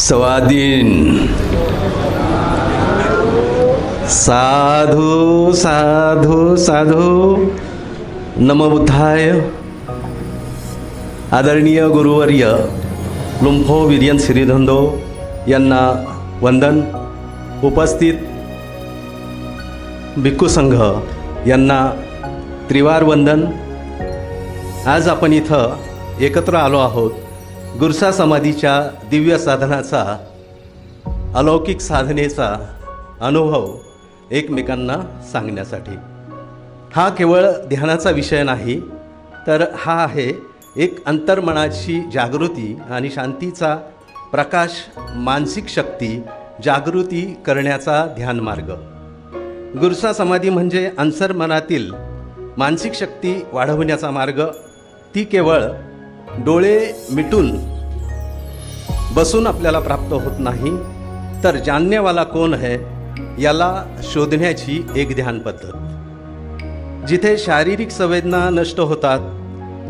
स्वाधीन साधू साधू साधू नमो बुद्धाय. आदरणीय गुरुवर्य लुंफो विरियन श्रीधंदो यांना वंदन. उपस्थित भिक्खू संघ यांना त्रिवार वंदन. आज आपण इथं एकत्र आलो आहोत गुरसा समाधीच्या दिव्य साधनाचा, अलौकिक साधनेचा अनुभव एकमेकांना सांगण्यासाठी. हा केवळ ध्यानाचा विषय नाही, तर हा आहे एक अंतर्मनाची जागृती आणि शांतीचा प्रकाश, मानसिक शक्ती जागृती करण्याचा ध्यान मार्ग. गुरसा समाधी म्हणजे अंतर्मनातील मानसिक शक्ती वाढवण्याचा मार्ग. ती केवळ डोळे मिटून बसून आपल्याला प्राप्त होत नाही, तर जाननेवाला कोण है याला शोधण्याची एक ध्यान पद्धत. जिथे शारीरिक संवेदना नष्ट होतात,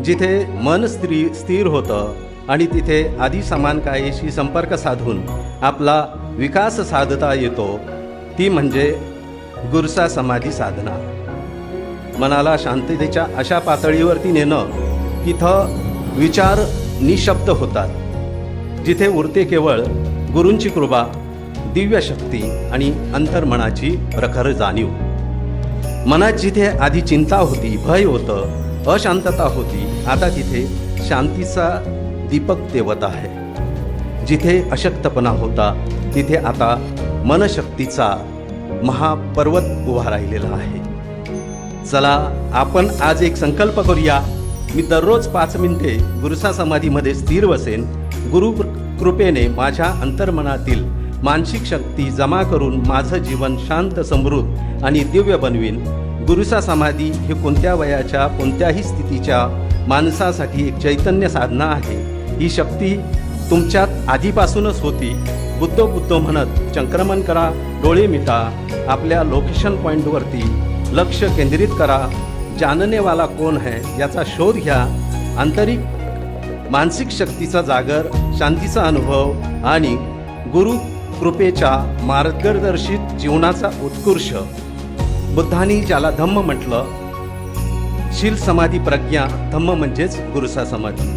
जिथे मन स्थिर होतं आणि तिथे आधी समानकायेशी संपर्क साधून आपला विकास साधता येतो, ती म्हणजे गुरसा समाधी साधना. मनाला शांततेच्या अशा पातळीवरती नेणं तिथं विचार निशब्द होतात, जिथे उरते केवळ गुरूंची कृपा, दिव्य शक्ती आणि अंतर्मनाची प्रखर जाणीव. मनात जिथे आधी चिंता होती, भय होतं, अशांतता होती, आता तिथे शांतीचा दीपक तेवत आहे. जिथे अशक्तपणा होता, तिथे आता मनशक्तीचा महापर्वत उभा राहिलेला आहे. चला आपण आज एक संकल्प करूया. मी दररोज 5 मिनिटे गुरसा समाधीमध्ये स्थिर बसेन. गुरु कृपेने माझ्या अंतर्मनातील मानसिक शक्ती जमा करून माझं जीवन शांत, समृद्ध आणि दिव्य बनवीन. गुरसा समाधी ही कोणत्या वयाच्या, कोणत्याही स्थितीच्या माणसासाठी एक चैतन्य साधना आहे. ही शक्ती तुमच्यात आधीपासूनच होती. बुद्ध बुद्ध म्हणत संक्रमण करा, डोळे मिटा, आपल्या लोकेशन पॉईंटवरती लक्ष केंद्रित करा. जाननेवाला कोण है याचा शोध घ्या. आंतरिक मानसिक शक्तीचा जागर, शांतीचा अनुभव आणि गुरु कृपेच्या मार्गदर्शित जीवनाचा उत्कर्ष. बुद्धांनी ज्याला धम्म म्हटलं, शील समाधी प्रज्ञा धम्म म्हणजेच गुरसा समाधी.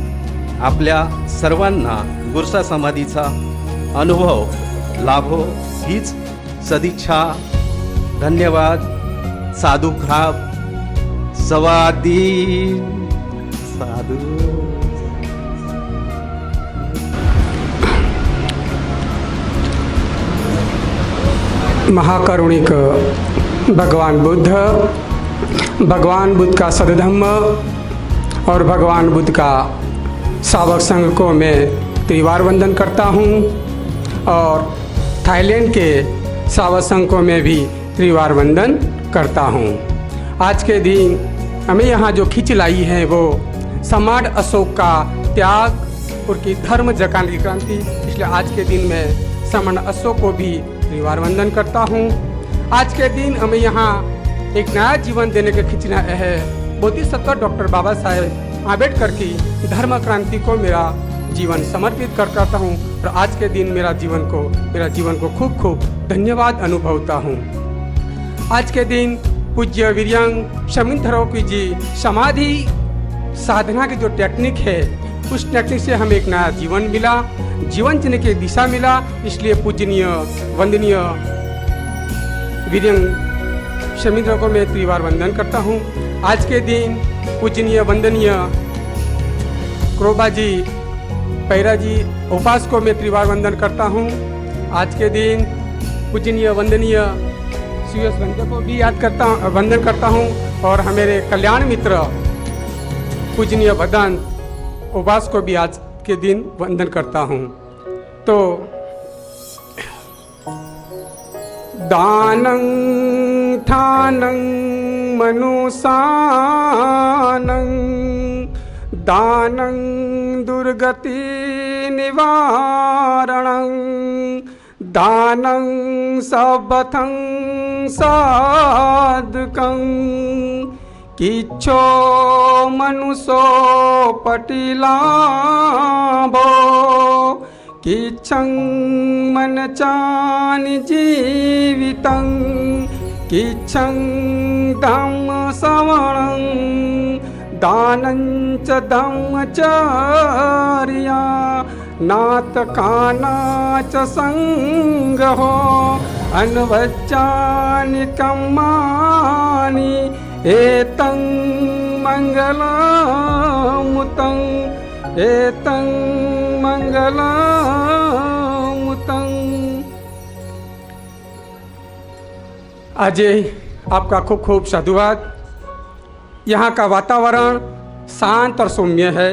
आपल्या सर्वांना गुरसा समाधीचा अनुभव लाभो हीच सदिच्छा. धन्यवाद. साधू खराब स्वाधीन साधू. महाकरुणिक भगवान बुद्ध का सदधम्म और भगवान बुद्ध का सावक संघ को मैं त्रिवार वंदन करता हूँ, और थाईलैंड के सावक संघ को मैं भी त्रिवार वंदन करता हूँ. आज के दिन हमें यहाँ जो खींच लाई है वो सम्राट अशोक का त्याग और की धर्म जगाने की क्रांति. इसलिए आज के दिन मैं सम्राट अशोक को भी त्रिवार वंदन करता हूँ. आज के दिन हमें यहाँ एक नया जीवन देने का खींचना है. बोधिसत्व डॉक्टर बाबा साहेब आम्बेडकर की धर्म क्रांति को मेरा जीवन समर्पित करता हूँ, और आज के दिन मेरा जीवन को खूब खूब धन्यवाद अनुभवता हूँ. आज के दिन पूज्य वीर्यंग शमिंथरो की जी समाधि साधना की जो टेक्निक है, उस टेक्निक से हमें एक नया जीवन मिला, जीवन जीने की दिशा मिला. इसलिए पूजनीय वंदनीय वीर्यंग शमिंथरो को मैं त्रिवार वंदन करता हूँ. आज के दिन पूजनीय वंदनीय क्रोबा जी, पैरा जी, उपास को मैं त्रिवार वंदन करता हूँ. आज के दिन पूजनीय वंदनीय सुयस रंजन को भी वंदन करता हूँ, और हमारे कल्याण मित्र पूजनीय भदन उपास को भी आज के दिन वंदन करता हूँ. तो दानं ठानं मनुसानं दानं दुर्गति निवारणं दानं सबथं साधकं किच्छो मनुष्यो पटिलाभो किच्छं मनचानि जीवितं किच्छं धम्मश्रवणं दानं च धम्मचर्या नाटकाना च संग्रहो अन्वच्चानि कर्माणि एतं मङ्गलमुतं एतं मङ्गलमुतं। अजय, आपका खूब खूब साधुवाद। यहाँ का वातावरण शांत और सौम्य है।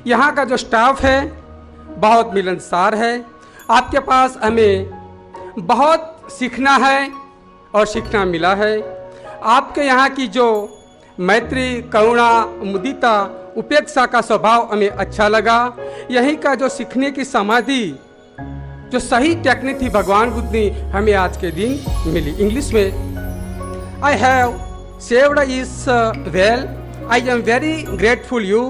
यहाँ का जो स्टाफ है बहुत मिलनसार है। आपके पास हमें बहुत सीखना है और सीखना मिला है। आपके यहाँ की जो मैत्री, करुणा, मुदिता, उपेक्षा का स्वभाव हमें अच्छा लगा। यहीं का जो सीखने की समाधि, जो सही टेक्निक थी भगवान बुद्ध ने हमें आज के दिन मिली। इंग्लिश में आई हैव सेव्ड इस well, I am very grateful you.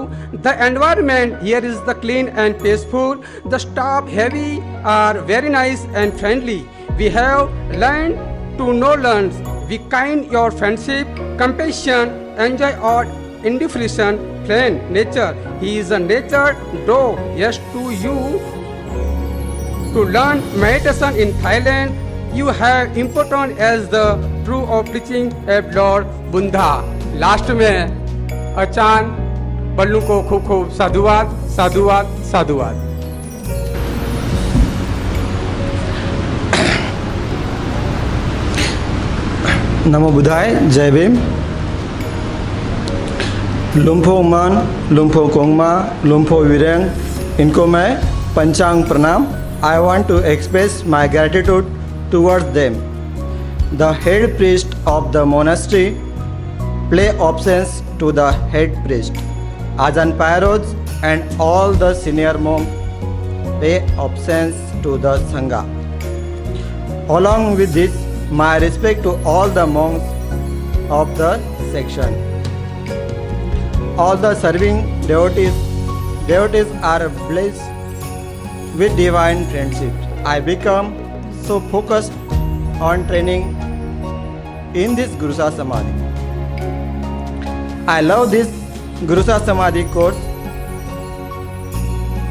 The environment here is the clean and peaceful. The staff heavy are very nice and friendly. We have learned to know learns. We kind your friendship, compassion, enjoy our indifferent friend nature. He is a nature dog. Yes to you. To learn meditation in Thailand, you have important as the true of preaching of Lord Buddha. Last में आचार्य बल्लू को खूब खूब साधुवाद, साधुवाद, साधुवाद। नमो बुद्धाय, जय भीम। लुम्फो मन, लुम्फो कोंगमा, लुम्फो विरेंग, इनको मैं पंचांग प्रणाम। I want to express my gratitude towards them. The head priest of the monastery play obeisance to the head priest. Ajahn Phairoj and all the senior monks pay obeisance to the Sangha. Along with this, my respect to all the monks of the section. All the serving devotees are blessed with divine friendship. I become so focused on training in this Gurusa Samadhi. I love this Gurusa Samadhi course.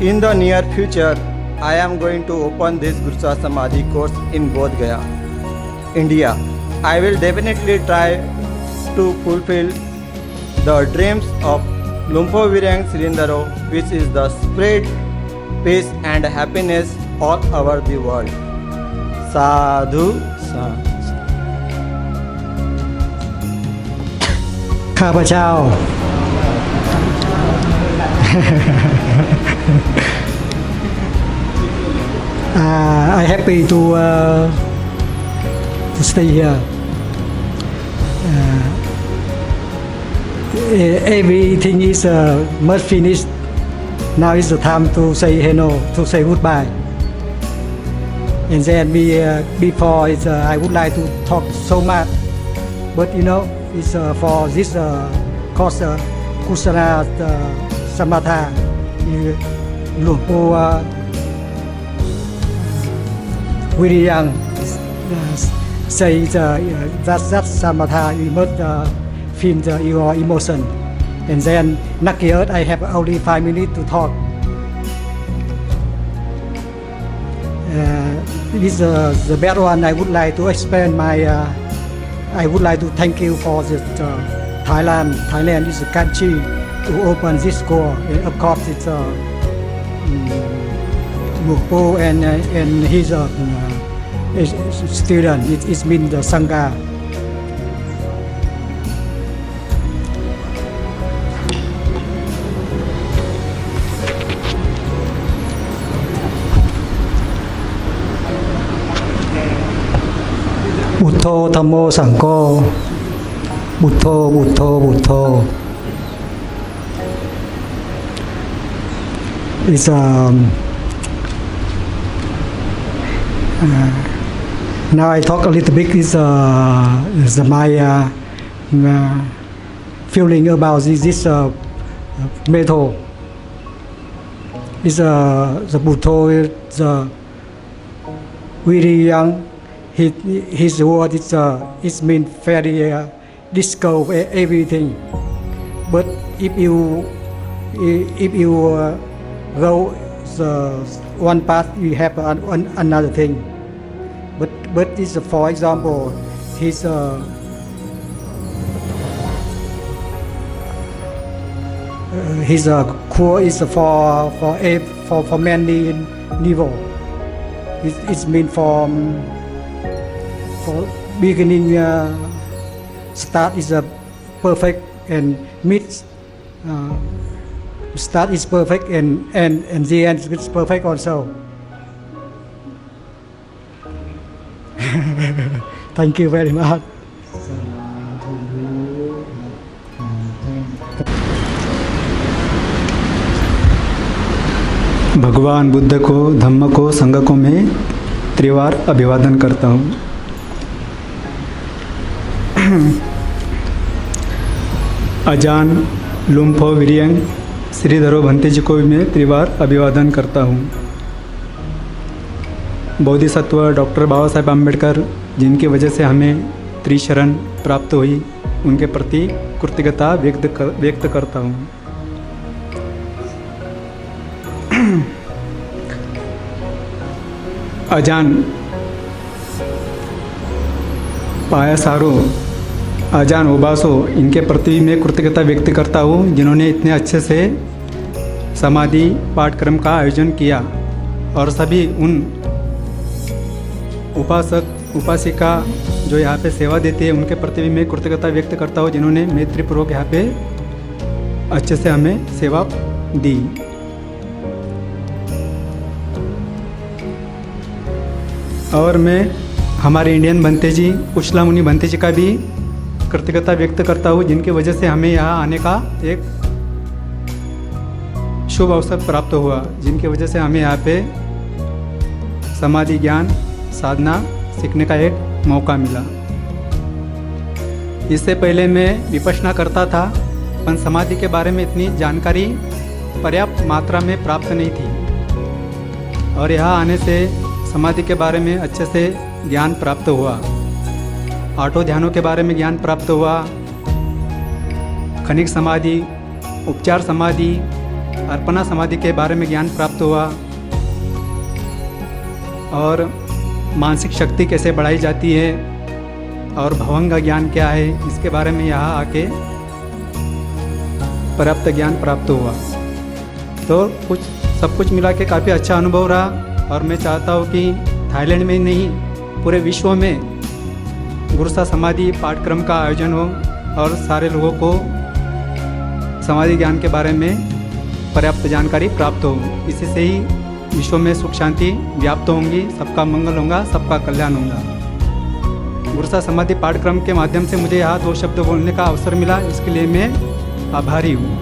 In the near future, I am going to open this Gurusa Samadhi course in Bodh Gaya, India. I will definitely try to fulfill the dreams of Lumpho Virang Sirindaro, which is the spread peace and happiness all over the world. Sadhu, sadhu. ข้าพเจ้า I happy to stay here. Everything is must finished. Now is the time to say hello, to say goodbye. And then before I would like to talk so much, but you know, it's for this course Kusana Samatha, Lumpo very young. Say that Samatha you must feel your emotion. And then lucky earth I have only 5 minutes to talk. This the best one. I would like to explain my. I would like to thank you for this Thailand. Thailand is a country to open this school. And of course, it's Mukpo and his student. It's been the Sangha. Buddho Dhammo Sangho. Buddho, Buddho, Buddho. It's now I talk a little bit is my feeling about this method. is the Bhutto is very young. His word is mean very discover everything. But if you go the one path, you have another thing. But it's for example, his core is for many level. It's mean for beginning start is a perfect and mid start is perfect and the end is perfect also. Thank you very much. भगवान बुद्ध को, धम्म को, संघ को मैं त्रिवार अभिवादन करता हूँ। अजान लुम्फो विरियंग श्रीधरो भंते जी को भी मैं त्रिवार अभिवादन करता हूँ। बोधिसत्व डॉक्टर बाबा साहेब आम्बेडकर जिनकी वजह से हमें त्रिशरण प्राप्त हुई, उनके प्रति कृतज्ञता व्यक्त करता हूँ। अजान पायासारो, अजान ओबासो, इनके प्रति मैं कृतज्ञता व्यक्त करता हूँ जिन्होंने इतने अच्छे से समाधि पाठक्रम का आयोजन किया, और सभी उन उपासक उपासिका जो यहाँ पे सेवा देती है उनके प्रति भी मैं कृतज्ञता व्यक्त करता हूँ जिन्होंने मैत्रीपूर्वक यहाँ पे अच्छे से हमें सेवा दी। और मैं हमारे इंडियन भंते जी, कुशला मुनि भंते जी का भी कृतज्ञता व्यक्त करता हूँ जिनकी वजह से हमें यहाँ आने का एक शुभ अवसर प्राप्त हुआ, जिनकी वजह से हमें यहाँ पे समाधि ज्ञान साधना सीखने का एक मौका मिला। इससे पहले मैं विपश्यना करता था, पर समाधि के बारे में इतनी जानकारी पर्याप्त मात्रा में प्राप्त नहीं थी, और यहाँ आने से समाधि के बारे में अच्छे से ज्ञान प्राप्त हुआ। आठों ध्यानों के बारे में ज्ञान प्राप्त हुआ, खनिक समाधि, उपचार समाधि, अर्पणा समाधि के बारे में ज्ञान प्राप्त हुआ, और मानसिक शक्ति कैसे बढ़ाई जाती है और भवंग ज्ञान क्या है, इसके बारे में यहाँ आके पर्याप्त ज्ञान प्राप्त हुआ। तो सब कुछ मिला के काफ़ी अच्छा अनुभव रहा, और मैं चाहता हूँ कि थाईलैंड में ही नहीं पूरे विश्व में गुरुसा समाधि पाठ्यक्रम का आयोजन हो और सारे लोगों को समाधि ज्ञान के बारे में पर्याप्त जानकारी प्राप्त हो। इसी से ही विश्व में सुख शांति व्याप्त होंगी, सबका मंगल होगा, सबका कल्याण होगा। गुरुसा समाधि पाठ्यक्रम के माध्यम से मुझे यहाँ 2 शब्द बोलने का अवसर मिला, इसके लिए मैं आभारी हूँ।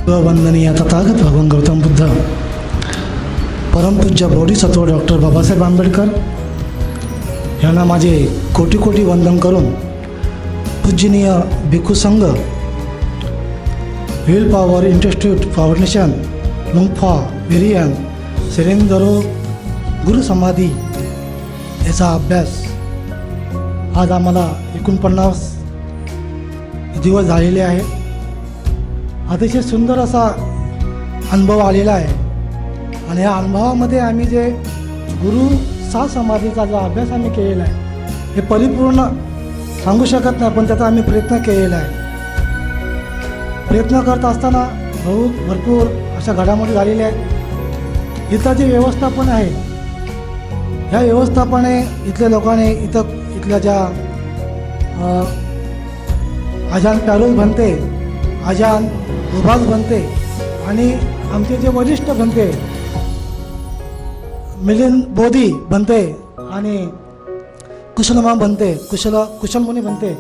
वंदनीय तथागत भगवान गौतम बुद्ध, परम पूज्य बोधिसत्व डॉक्टर बाबासाहेब आंबेडकर यांना माझे कोटी कोटी वंदन करून पूजनीय Bhikkhu Sangha, wheel power institute foundation, लुंफा विरियन, श्रीधरो गुरु समाधी याचा अभ्यास आज आम्हाला 49 दिवस झालेले आहेत। अतिशय सुंदर असा अनुभव आलेला आहे, आणि या अनुभवामध्ये आम्ही जे गुरु सा समाधीचा जो अभ्यास आम्ही केलेला आहे हे परिपूर्ण सांगू शकत नाही, पण त्याचा आम्ही प्रयत्न केलेला आहे। प्रयत्न करत असताना भरपूर अशा घडामोडी झालेल्या आहेत। इथं जे व्यवस्थापन आहे, ह्या व्यवस्थापने इथल्या लोकांनी इथल्या ज्या आजान प्यारोज बनते, आजान विभाग बनते, आणि आमचे जे वरिष्ठ बनते मिलिंद बोधी बनते आणि कुशलमा बनते, कुशलमुनी बनते,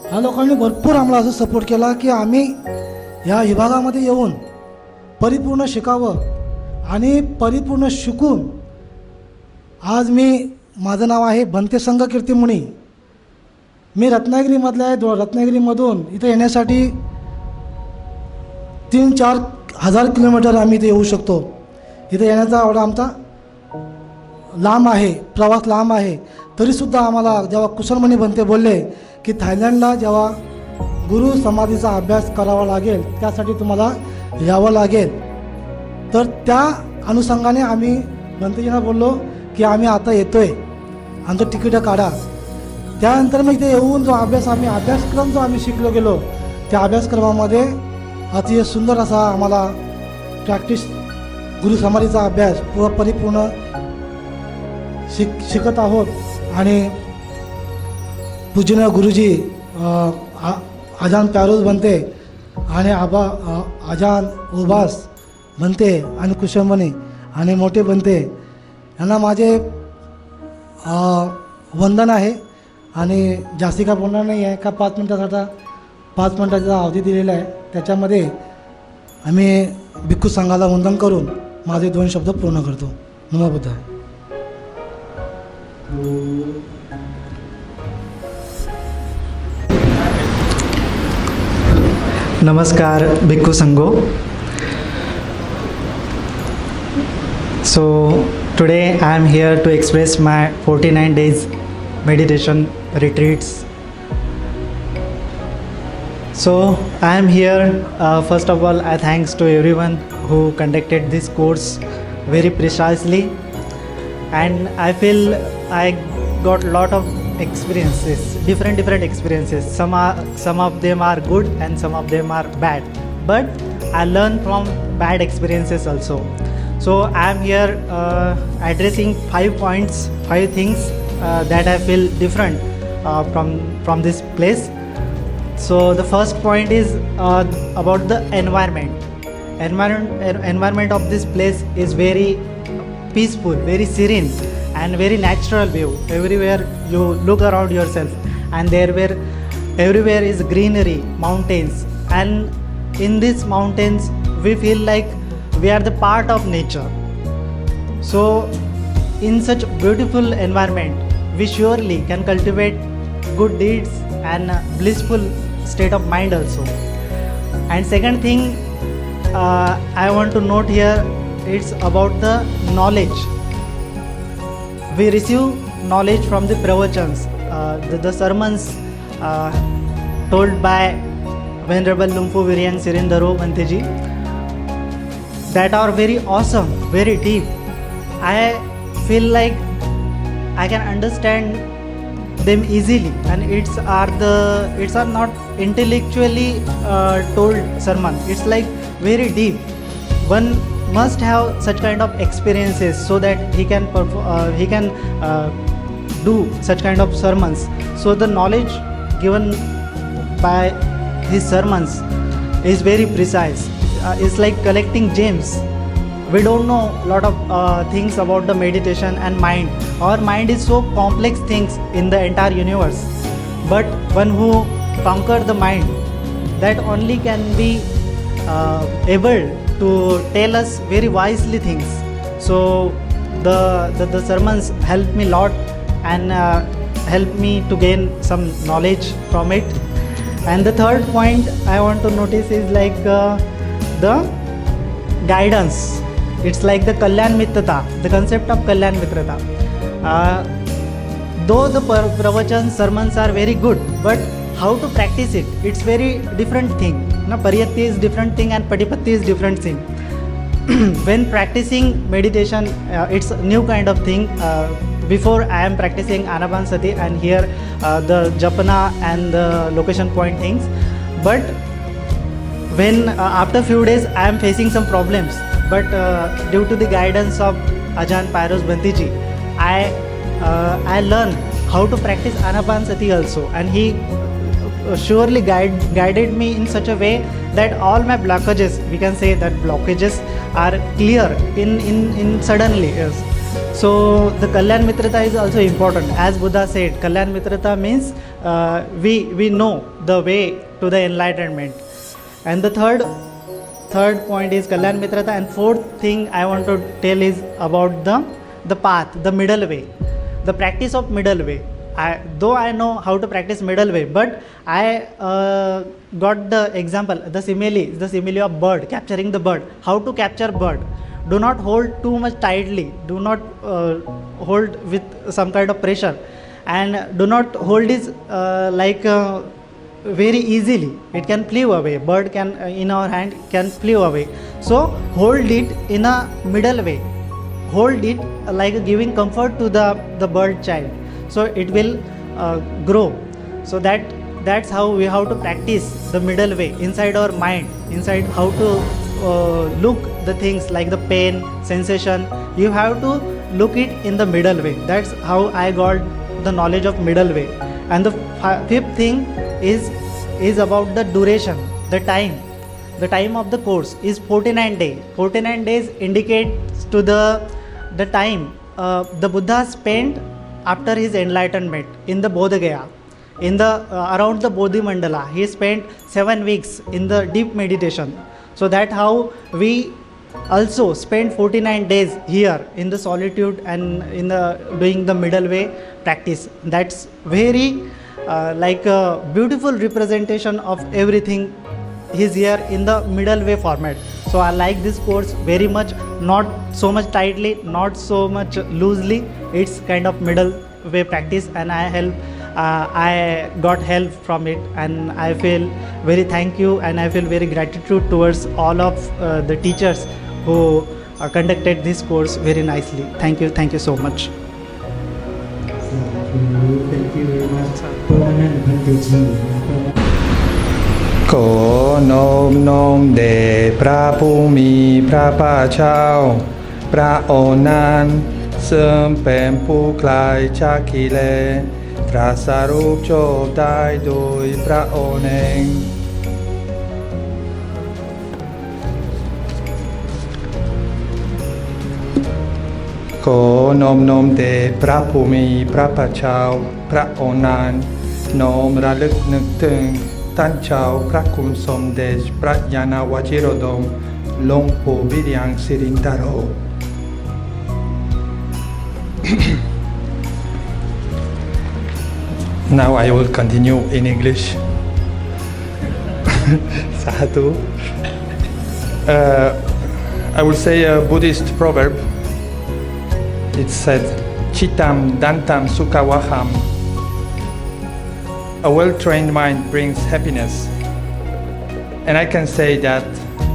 ह्या लोकांनी भरपूर आम्हाला असं सपोर्ट केला की आम्ही ह्या विभागामध्ये येऊन परिपूर्ण शिकावं, आणि परिपूर्ण शिकून आज माझं नाव आहे भंते संघ कीर्तिमुनी, मी रत्नागिरीमधला आहे. रत्नागिरीमधून इथे येण्यासाठी 3-4 हजार किलोमीटर आम्ही इथे येऊ शकतो. इथे येण्याचा एवढा आमचा लांब आहे, प्रवास लांब आहे. तरीसुद्धा आम्हाला जेव्हा कुशलमणी बनते बोलले की थायलंडला जेव्हा गुरु समाधीचा अभ्यास करावा लागेल त्यासाठी तुम्हाला यावं लागेल, तर त्या अनुषंगाने आम्ही बनतेजींना बोललो की आम्ही आता येतो आहे, आमचं तिकीटं काढा. त्यानंतर मग इथे येऊन जो अभ्यासक्रम जो आम्ही शिकलो गेलो, त्या अभ्यासक्रमामध्ये अतिशय सुंदर असा आम्हाला प्रॅक्टिस गुरु समाधीचा अभ्यास परिपूर्ण शिकत आहोत. आणि पूजनीय गुरुजी आजान प्यारोज बनते आणि आजान उबास बनते आणि कुशलमणी आणि मोठे बनते यांना माझे वंदन आहे. आणि जास्ती का बोलणार नाही आहे का 5 मिनटाचा अवधी दिलेला आहे, त्याच्यामध्ये आम्ही भिक्खू संघाला वंदन करून माझे 2 शब्द पूर्ण करतो. नमो बुद्धाय. Namaskar, Bhikkhu Sangho. So today I am here to express my 49 days meditation retreats. So I am here, first of all I thanks to everyone who conducted this course very precisely, and I feel I got lot of experiences, different experiences. Some of them are good and some of them are bad, but I learn from bad experiences also. So I am here addressing 5 points, 5 things that I feel different from this place. So the first point is about the environment. Environment of this place is very peaceful, very serene and very natural view. Everywhere you look around yourself and everywhere is greenery, mountains, and in these mountains we feel like we are the part of nature. So in such beautiful environment we surely can cultivate good deeds and blissful state of mind also. And second thing I want to note here, it's about the knowledge. We receive knowledge from the pravachans, the sermons told by Venerable Lumphu Viryang Sirindaro Banteji, that are very awesome, very deep. I feel like I can understand them easily, and it's are not intellectually told sermon. It's like very deep. One must have such kind of experiences so that he can do such kind of sermons. So the knowledge given by his sermons is very precise. It's like collecting gems. We don't know a lot of things about the meditation and mind. Our mind is so complex things in the entire universe, but one who conquer the mind, that only can be able to tell us very wisely things. So the sermons help me lot and help me to gain some knowledge from it. And the third point I want to notice is like the guidance. It's like the Kalyan Mitrata, the concept of Kalyan Mitrata. Though the pravachan sermons are very good, but how to practice it, it's very different thing. Na, pariyatti is different thing and patipatti is different thing. When practicing meditation, it's a new kind of thing. Before I am practicing Anapanasati, and here the Japana and the location point things. But when after few days I am facing some problems, but due to the guidance of Ajahn Pyros Bantiji, I learned how to practice Anapanasati also, and he surely guided me in such a way that all my blockages, we can say that blockages are clear in suddenly. Yes. So the Kalyan Mitrata is also important. As Buddha said, Kalyan Mitrata means we know the way to the enlightenment. And the third point is Kalyan Mitrata. And fourth thing I want to tell is about the path, the middle way, the practice of middle way. though I know how to practice middle way, but I got the example, the simile of bird, capturing the bird, how to capture bird. Do not hold too much tightly, do not hold with some kind of pressure, and do not hold it very easily. It can fly away, bird can in our hand can fly away. So hold it in a middle way, hold it like giving comfort to the bird child, so it will grow. So that's how we have to practice the middle way inside our mind, inside how to look the things like the pain sensation. You have to look it in the middle way. That's how I got the knowledge of middle way. And the fifth thing is about the duration, the time of the course is 49 days. 49 days indicates to the time the Buddha spent after his enlightenment in the Bodh Gaya, in the around the Bodhi Mandala. He spent 7 weeks in the deep meditation. So that how we also spend 49 days here in the solitude and in the doing the middle way practice. That's very like a beautiful representation of everything is here in the middle way format. So I like this course very much, not so much tightly, not so much loosely. It's kind of middle way practice, and I got help from it, and I feel very thank you, and I feel very gratitude towards all of the teachers who conducted this course very nicely. Thank you so much. Thank you very much, Permanent Bhanteji. ขอนอบน้อมแด่พระผู้มีพระภาคเจ้าพระองค์นั้นซึ่งเป็นผู้ไกลจากกิเลสตรัสรู้ชอบได้โดยพระองค์เองขอนอบน้อมแด่พระผู้มีพระภาคเจ้าพระองค์นั้นน้อมระลึกนึกถึงท่านเจ้าพระคุณสมเด็จพระยานวชิโรดมหลวงปู่วิริยังสิรินทโร Now I will continue in English. Sadhu. I will say a Buddhist proverb. It said, Chitam Dantam Sukhawaham. A well-trained mind brings happiness. And I can say that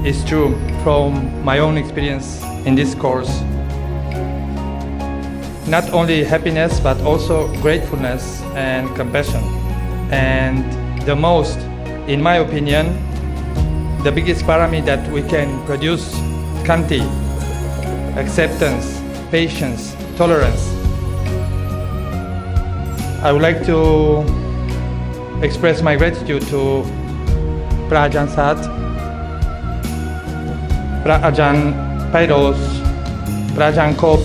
is true from my own experience in this course. Not only happiness, but also gratefulness and compassion. And the most, in my opinion, the biggest parameter that we can produce, khanti, acceptance, patience, tolerance. I would like to express my gratitude to Prajan Sat, Prajan Pairos, Prajan Kop,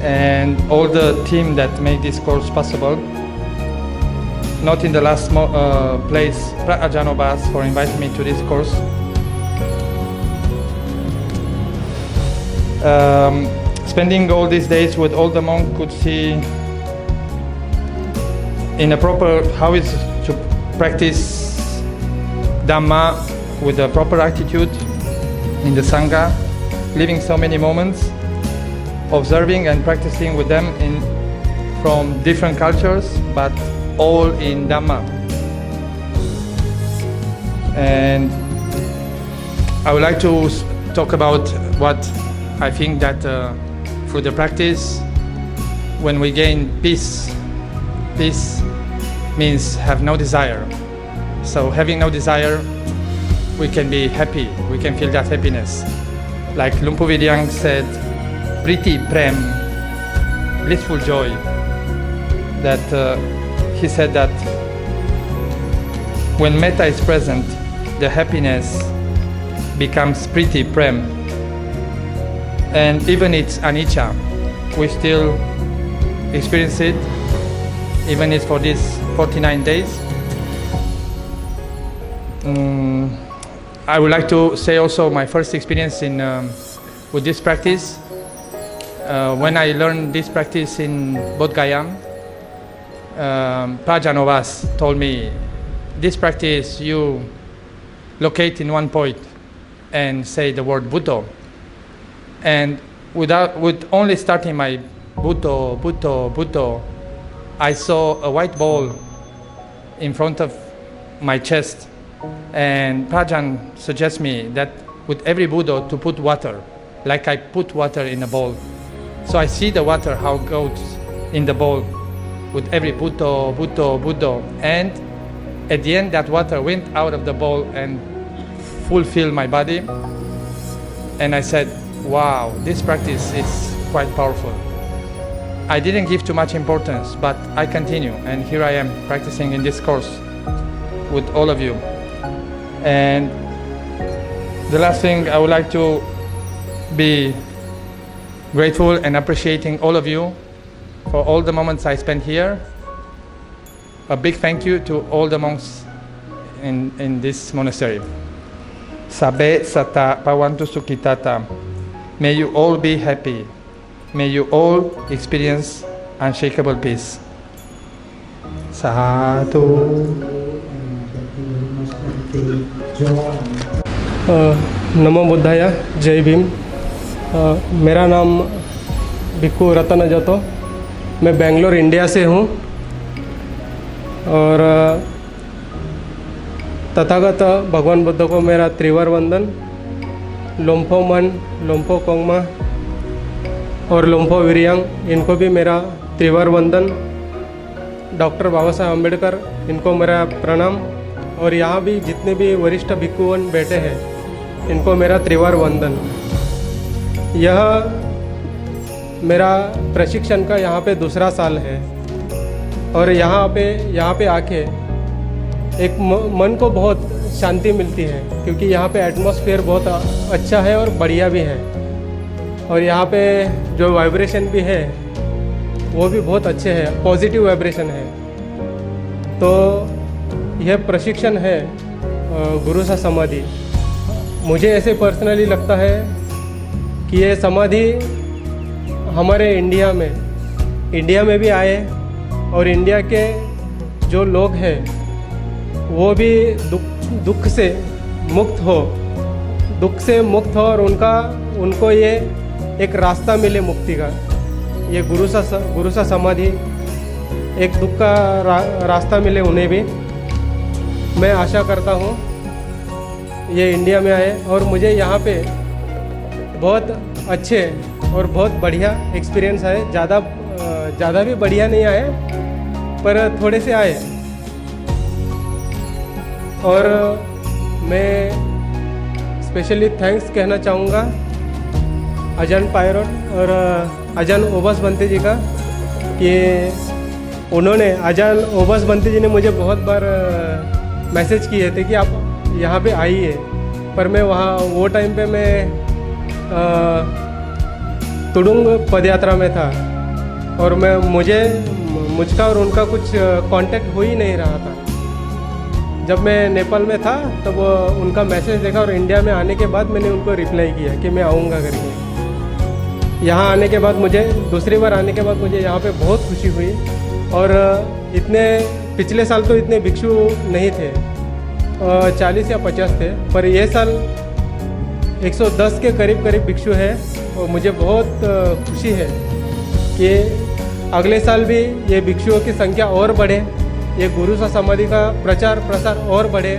and all the team that made this course possible. Not in the last place, Prajan Obas for inviting me to this course. Spending all these days with all the monks could see in a proper how is to practice Dhamma with a proper attitude in the Sangha, living so many moments, observing and practicing with them from different cultures, but all in Dhamma. And I would like to talk about what I think that through the practice, when we gain peace means have no desire. So having no desire, we can be happy, we can feel that happiness. Like Luang Pu Vidyang said, Priti Prem, blissful joy. That he said that when metta is present, the happiness becomes Priti Prem. And even it's anicca, we still experience it, even it's for these 49 days. I would like to say also my first experience with this practice. When I learned this practice in Bodh Gaya, Prajanovas told me, this practice you locate in one point and say the word Bhutto. And with only starting my Bhutto, Bhutto, Bhutto, I saw a white ball in front of my chest. And Prajan suggests me that with every Bhutto to put water, like I put water in a bowl. So I see the water, how it goes in the bowl with every Bhutto, Bhutto, Bhutto. And at the end, that water went out of the bowl and fulfilled my body. And I said, wow, this practice is quite powerful. I didn't give too much importance, but I continue. And here I am practicing in this course with all of you. And the last thing, I would like to be grateful and appreciating all of you for all the moments I spent here. A big thank you to all the monks in this monastery. Sabe Sata Pavantu Sukhitata. May you all be happy. May you all experience unshakable peace. Sadhu. नमो बुद्धाय, जय भीम। मेरा नाम भिक्खु रतन जतो, मैं Bangalore India से हूँ। और तथागत भगवान बुद्ध को मेरा त्रिवार वंदन। लुम्फो मन, लुम्फो कोंगमा और लुम्फो विरियांग, इनको भी मेरा त्रिवार वंदन। डॉक्टर बाबा साहब अम्बेडकर, इनको मेरा प्रणाम। और यहाँ भी जितने भी वरिष्ठ भिक्खुगण बैठे हैं, इनको मेरा त्रिवार वंदन। यह मेरा प्रशिक्षण का यहाँ पे दूसरा साल है। और यहाँ पे आके एक मन को बहुत शांति मिलती है, क्योंकि यहाँ पे एटमॉस्फेयर बहुत अच्छा है और बढ़िया भी है। और यहाँ पे जो वाइब्रेशन भी है वो भी बहुत अच्छे है, पॉजिटिव वाइब्रेशन है। तो यह प्रशिक्षण है गुरु सा समाधि। मुझे ऐसे पर्सनली लगता है कि ये समाधि हमारे इंडिया में भी आए और इंडिया के जो लोग हैं वो भी दुख से मुक्त हो और उनको ये एक रास्ता मिले मुक्ति का। ये गुरु सा समाधि एक दुख का रास्ता मिले उन्हें भी। मैं आशा करता हूँ ये इंडिया में आए और मुझे यहाँ पे बहुत अच्छे और बहुत बढ़िया एक्सपीरियंस आए। ज़्यादा भी बढ़िया नहीं आए, पर थोड़े से आए। और मैं स्पेशली थैंक्स कहना चाहूँगा अजन पायरोट और अजन ओबस बंते जी का, कि उन्होंने अजन ओबस बंते जी ने मुझे बहुत बार मैसेज किए थे कि आप यहाँ पे आइए। पर मैं वो टाइम पे मैं तुडुंग पदयात्रा में था और मुझका और उनका कुछ कांटेक्ट हो ही नहीं रहा था। जब मैं नेपाल में था तब उनका मैसेज देखा और इंडिया में आने के बाद मैंने उनको रिप्लाई किया कि मैं आऊँगा करके। यहाँ आने के बाद दूसरी बार आने के बाद मुझे यहाँ पे बहुत खुशी हुई। और पिछले साल तो इतने भिक्षु नहीं थे, 40 या 50 थे, पर ये साल 110 के करीब भिक्षु है। और मुझे बहुत खुशी है कि अगले साल भी ये भिक्षुओं की संख्या और बढ़े, ये गुरु सा समाधि का प्रचार प्रसार और बढ़े।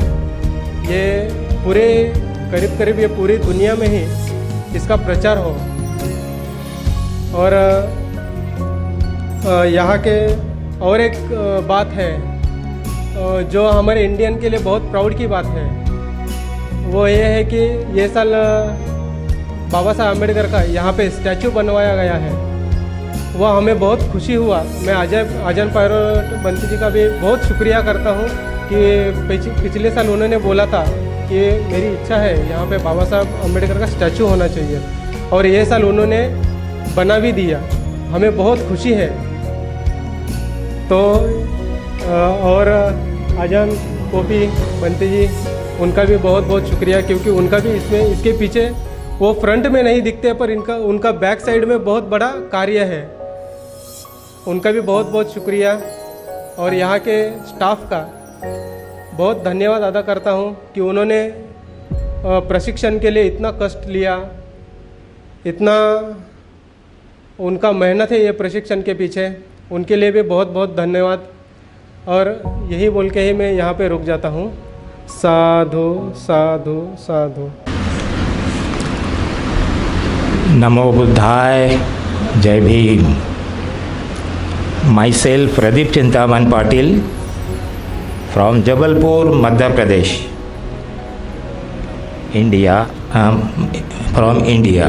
ये करीब ये पूरी दुनिया में ही इसका प्रचार हो। और यहाँ के और एक बात है जो हमारे इंडियन के लिए बहुत प्राउड की बात है, वो ये है कि ये साल बाबा साहब अम्बेडकर का यहाँ पे स्टैचू बनवाया गया है। वह हमें बहुत खुशी हुआ। मैं अजन पायरोट बंती जी का भी बहुत शुक्रिया करता हूँ कि पिछले साल उन्होंने बोला था कि मेरी इच्छा है यहाँ पे बाबा साहब अम्बेडकर का स्टैचू होना चाहिए, और ये साल उन्होंने बना भी दिया। हमें बहुत खुशी है। तो और अजन कोपी बंती जी, उनका भी बहुत बहुत शुक्रिया, क्योंकि उनका भी इसके पीछे वो फ्रंट में नहीं दिखते, पर उनका बैक साइड में बहुत बड़ा कार्य है। उनका भी बहुत बहुत शुक्रिया। और यहाँ के स्टाफ का बहुत धन्यवाद अदा करता हूँ कि उन्होंने प्रशिक्षण के लिए इतना कष्ट लिया, इतना उनका मेहनत है ये प्रशिक्षण के पीछे, उनके लिए भी बहुत बहुत धन्यवाद। और यही बोल के ही मैं यहाँ पे रुक जाता हूँ। साधु साधु साधु। नमो बुद्धाय, जय Bhim. Myself Pradeep Chintaman Patil from Jabalpur, Madhya Pradesh, India. From India.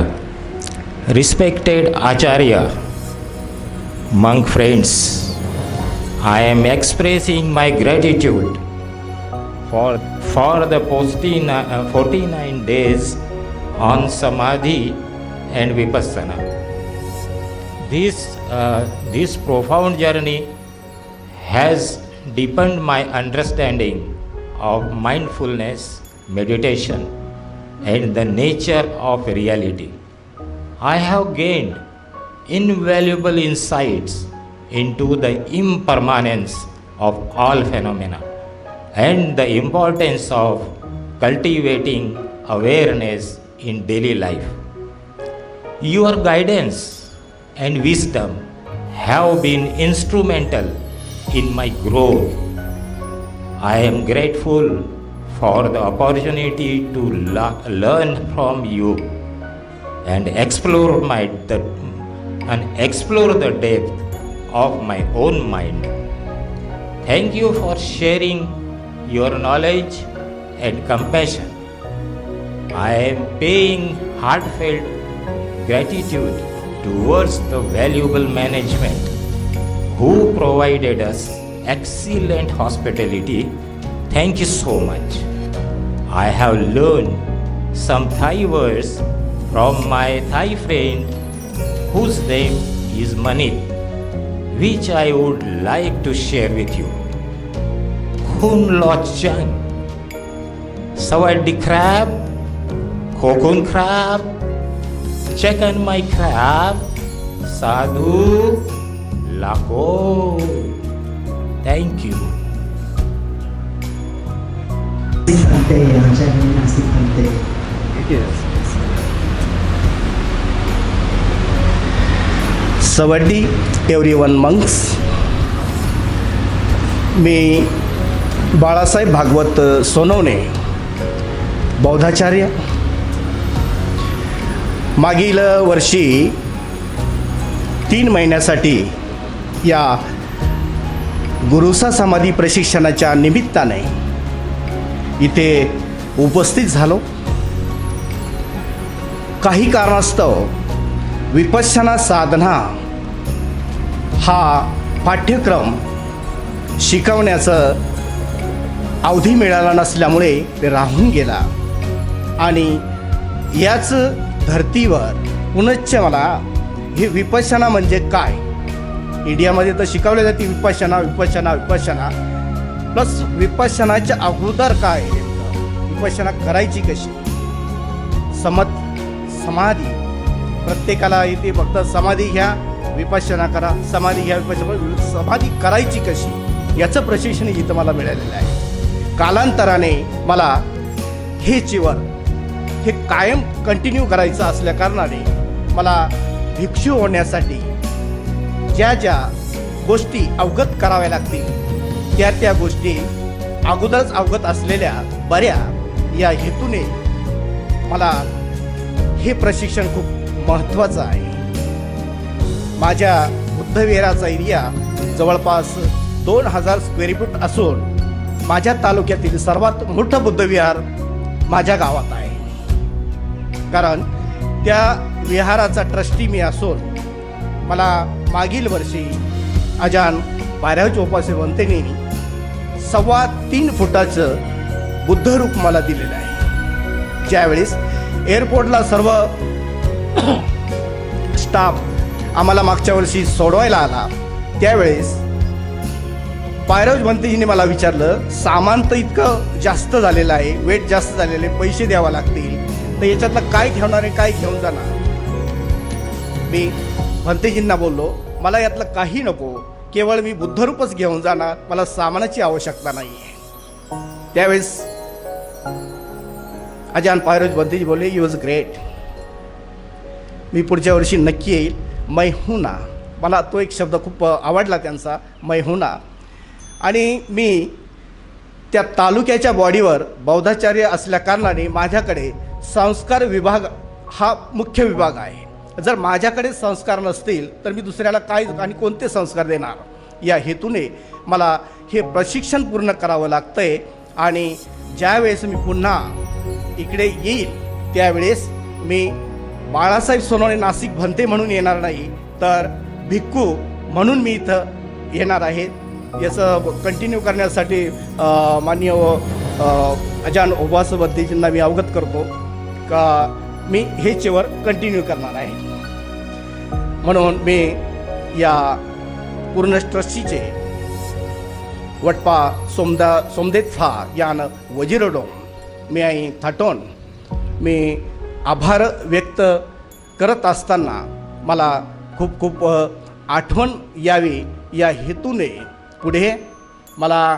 Respected Acharya, monk friends, I am expressing my gratitude for the 49 days on Samadhi and Vipassana. This profound journey has deepened my understanding of mindfulness, meditation, and the nature of reality. I have gained invaluable insights into the impermanence of all phenomena and the importance of cultivating awareness in daily life. Your guidance and wisdom have been instrumental in my growth. I am grateful for the opportunity to learn from you and explore the depth of my own mind. Thank you for sharing your knowledge and compassion. I am paying heartfelt gratitude towards the valuable management who provided us excellent hospitality. Thank you so much. I have learned some Thai words from my Thai friend whose name is Manit, which I would like to share with you. Khun Lot Chang, Sawadee Krab, Kokun Krab, check on my crab, Sadhu, Lako. Thank you. सवड्डी everyone monks. मी बाळासाहेब भागवत सोनवणे, बौद्धाचार्य. मागील वर्षी 3 महिन्यासाठी या गुरुसा समाधी प्रशिक्षणाच्या निमित्ताने इथे उपस्थित झालो. काही कारणास्तव विपश्यना साधना हा पाठ्यक्रम शिकवण्याचं अवधी मिळाला नसल्यामुळे ते राहून गेला आणि याच धर्तीवर पुनश्च मला हे विपश्यना म्हणजे काय, इंडियामध्ये तर शिकवले जाते विपश्यना विपश्यना विपश्यना प्लस विपश्यनाच्या अगोदर काय, विपश्यना करायची कशी, समाधी. प्रत्येकाला इथे फक्त समाधी घ्या विपश्यना करा, समाधी घ्या विपश्यना, समाधी करायची कशी याचं प्रशिक्षण इथं मला मिळालेलं आहे. कालांतराने मला हे जीवन हे कायम कंटिन्यू करायचं असल्या कारणाने मला भिक्षू होण्यासाठी ज्या ज्या गोष्टी अवगत कराव्या लागतील त्या गोष्टी अगोदरच अवगत असलेल्या बऱ्या या हेतूने मला हे प्रशिक्षण खूप महत्त्वाचं आहे. माझ्या बुद्धविहाराचा एरिया जवळपास 2000 स्क्वेअर फूट असून माझ्या तालुक्यातील सर्वात मोठं बुद्धविहार माझ्या गावात आहे. कारण त्या विहाराचा ट्रस्टी मी असून मला मागील वर्षी अजान बाराव चोपासे वंतेने 3.25 फुटाचं बुद्धरूप मला दिलेलं आहे. ज्यावेळेस एअरपोर्टला सर्व स्टाफ आम्हाला मागच्या वर्षी सोडवायला आला त्यावेळेस पायरज मंत्रीजीने मला विचारलं, सामान तर इतकं जास्त झालेलं आहे, वेट जास्त झालेले, पैसे द्यावे लागतील, तर याच्यातलं काय ठेवणार आहे, काय घेऊन जाणार. मी भंतेजींना बोललो, मला यातलं काही नको, केवळ मी बुद्धरूपच घेऊन जाणार, मला सामानाची आवश्यकता नाही आहे. त्यावेळेस अजान पायरोज बंदीजी बोलले, यू वॉज ग्रेट, मी पुढच्या वर्षी नक्की येईल. मै हूं ना, मला तो एक शब्द खूप आवडला त्यांचा, मै हूं ना. आणि मी त्या तालुक्याच्या बॉडीवर बौद्धाचार्य असल्याकारणाने माझ्याकडे संस्कार विभाग हा मुख्य विभाग आहे. जर माझ्याकडे संस्कार नसतील तर मी दुसऱ्याला काय आणि कोणते संस्कार देणार, या हेतूने मला हे प्रशिक्षण पूर्ण करावं लागतं आहे. आणि ज्यावेळेस मी पुन्हा इकडे येईल त्यावेळेस मी बाळासाहेब सोनवणे नाशिक भंते म्हणून येणार नाही, तर भिक्खू म्हणून मी इथं येणार आहे. याचं कंटिन्यू करण्यासाठी माननीय अजान ओबास बद्दीजींना मी अवगत करतो का मी हे चेवर कंटिन्यू करणार आहे. म्हणून मी या पूर्ण ट्रस्टीचे वटपा सोमदेत फा यान वजिरडो मी आई थाटोन मी आभार व्यक्त करत असताना मला खूप खूप आठवण यावी या हेतूने पुढे मला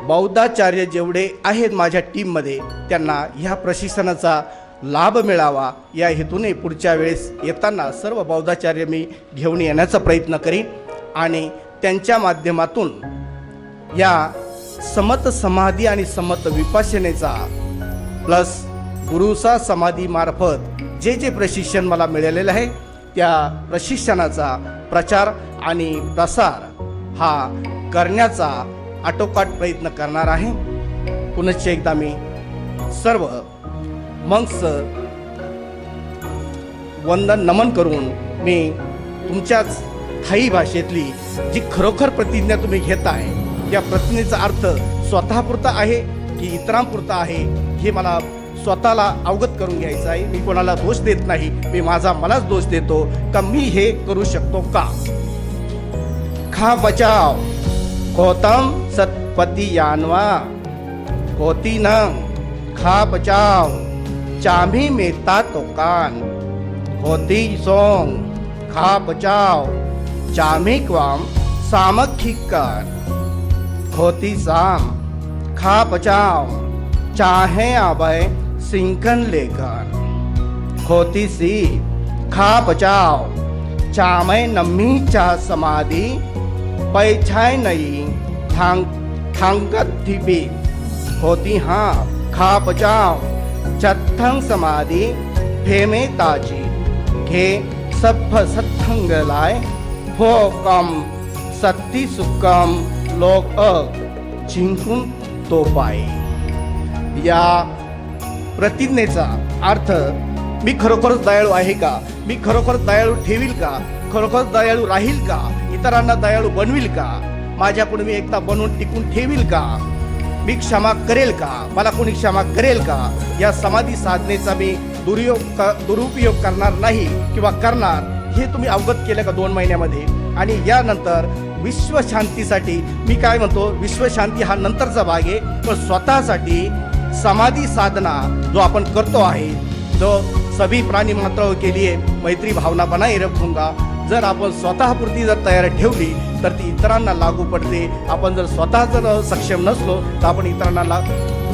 बौद्धाचार्य जेवढे आहेत माझ्या टीममध्ये त्यांना ह्या प्रशिक्षणाचा लाभ मिळावा या हेतूने पुढच्या वेळेस येताना सर्व बौद्धाचार्य मी घेऊन येण्याचा प्रयत्न करीन. आणि त्यांच्या माध्यमातून या समत समाधी आणि समत विपश्यनेचा प्लस गुरुसा समाधीमार्फत जे जे प्रशिक्षण मला मिळालेलं आहे त्या प्रशिक्षणाचा प्रचार आणि प्रसार हा करण्याचा आटोकाट प्रयत्न करणार आहे. पुनश्च एकदा मी सर्व मंक्स वंदन नमन करून मी तुमच्याच थाई भाषेतली जी खरोखर प्रतिज्ञा तुम्ही घेताय या प्रतिज्ञेचा अर्थ स्वतःपुरता आहे की इतरांपुरता आहे हे मला स्वतःला अवगत करून घ्यायचं आहे. मी कोणाला दोष देत नाही, मी माझा मलाच दोष देतो का मी हे करू शकतो का. खा बचाव गौतम सतपति यानवा कोती न खा बचाव चामी मेता तो कान होती सोंग खा बचाव चामी क्वाम सामखिकान होती साम खा बचाव चाहे आबय सिंकन लेखन होती सी खा बचाव चामय नम्मी चा समाधि पैछाय नई थांगत थी होती हाँ खा बचाव चत्थंग समाधि फेमे ताजी घे सभ सत्थंग लाय हो कम सत्ती सुकम लोक जिंकून तो पाय. या प्रतिज्ञेचा अर्थ मी खरोखरच दयाळू आहे का, मी खरोखरच दयाळू ठेवील का, खरोखरच दयाळू राहील का, इतरांना दयाळू बनविल का, माझ्याकडून मी एकता बनवून टिकून ठेवील का, मी क्षमा करेल का, मला कोणी क्षमा करेल का. या समाधी साधनेचा मी दुरुपयोग करणार नाही किंवा करणार हे तुम्ही अवगत केलं का 2 महिन्यामध्ये. आणि यानंतर विश्वशांतीसाठी मी काय म्हणतो, विश्वशांती हा नंतरचा भाग आहे, पण स्वतःसाठी समाधी साधना जो आपण करतो आहे, जो सभी प्राणी मात्राओं के लिए मैत्री भावना बनाए रखूंगा, जर आपण स्वतःपुरती जर तयारी ठेवली तर ती इतरांना लागू पडते. आपण जर स्वतः जर सक्षम नसलो तर आपण इतरांना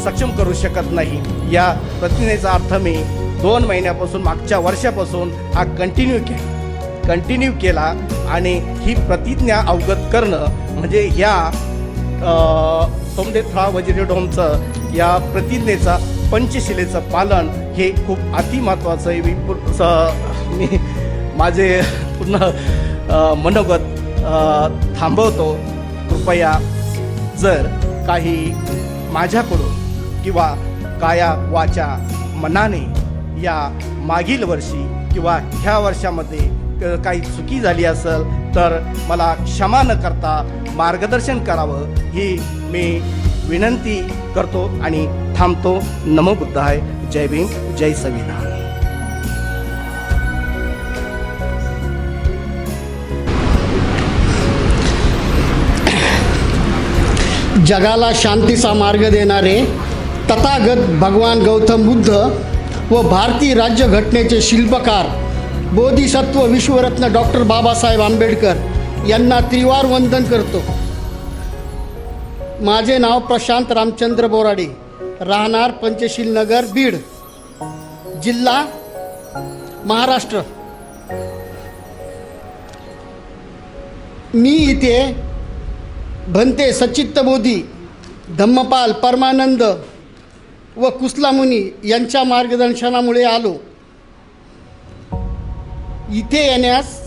सक्षम करू शकत नाही. या प्रतिज्ञेचा अर्थ मी 2 महिन्यापासून मागच्या वर्षापासून हा कंटिन्यू केला आणि ही प्रतिज्ञा अवगत करणं म्हणजे ह्या सोमदेत फ्रा वजिरेडोमचं या प्रतिज्ञेचा पंचशिलेचं पालन हे खूप अतिमहत्त्वाचं आहे. मी माझे पूर्ण मनोगत थांबवतो. कृपया जर काही माझ्याकडून किंवा काया वाचा मनाने या मागील वर्षी किंवा ह्या वर्षामध्ये काही चुकी झाली असेल तर मला क्षमा न करता मार्गदर्शन करावं ही मी विनंती करतो आणि थांबतो. नमो बुद्धाय. जय भीम, जय संविधान. जगाला शांतीचा मार्ग देणारे तथागत भगवान गौतम बुद्ध व भारतीय राज्यघटनेचे शिल्पकार बोधिसत्व विश्वरत्न डॉक्टर बाबासाहेब आंबेडकर यांना त्रिवार वंदन करतो. माझे नाव प्रशांत रामचंद्र बोराडे, राहणार पंचशील नगर, बीड जिल्हा, महाराष्ट्र. मी इथे भंते सच्चित्त बोधी, धम्मपाल, परमानंद व कुसलामुनी यांच्या मार्गदर्शनामुळे आलो. इथे येण्यास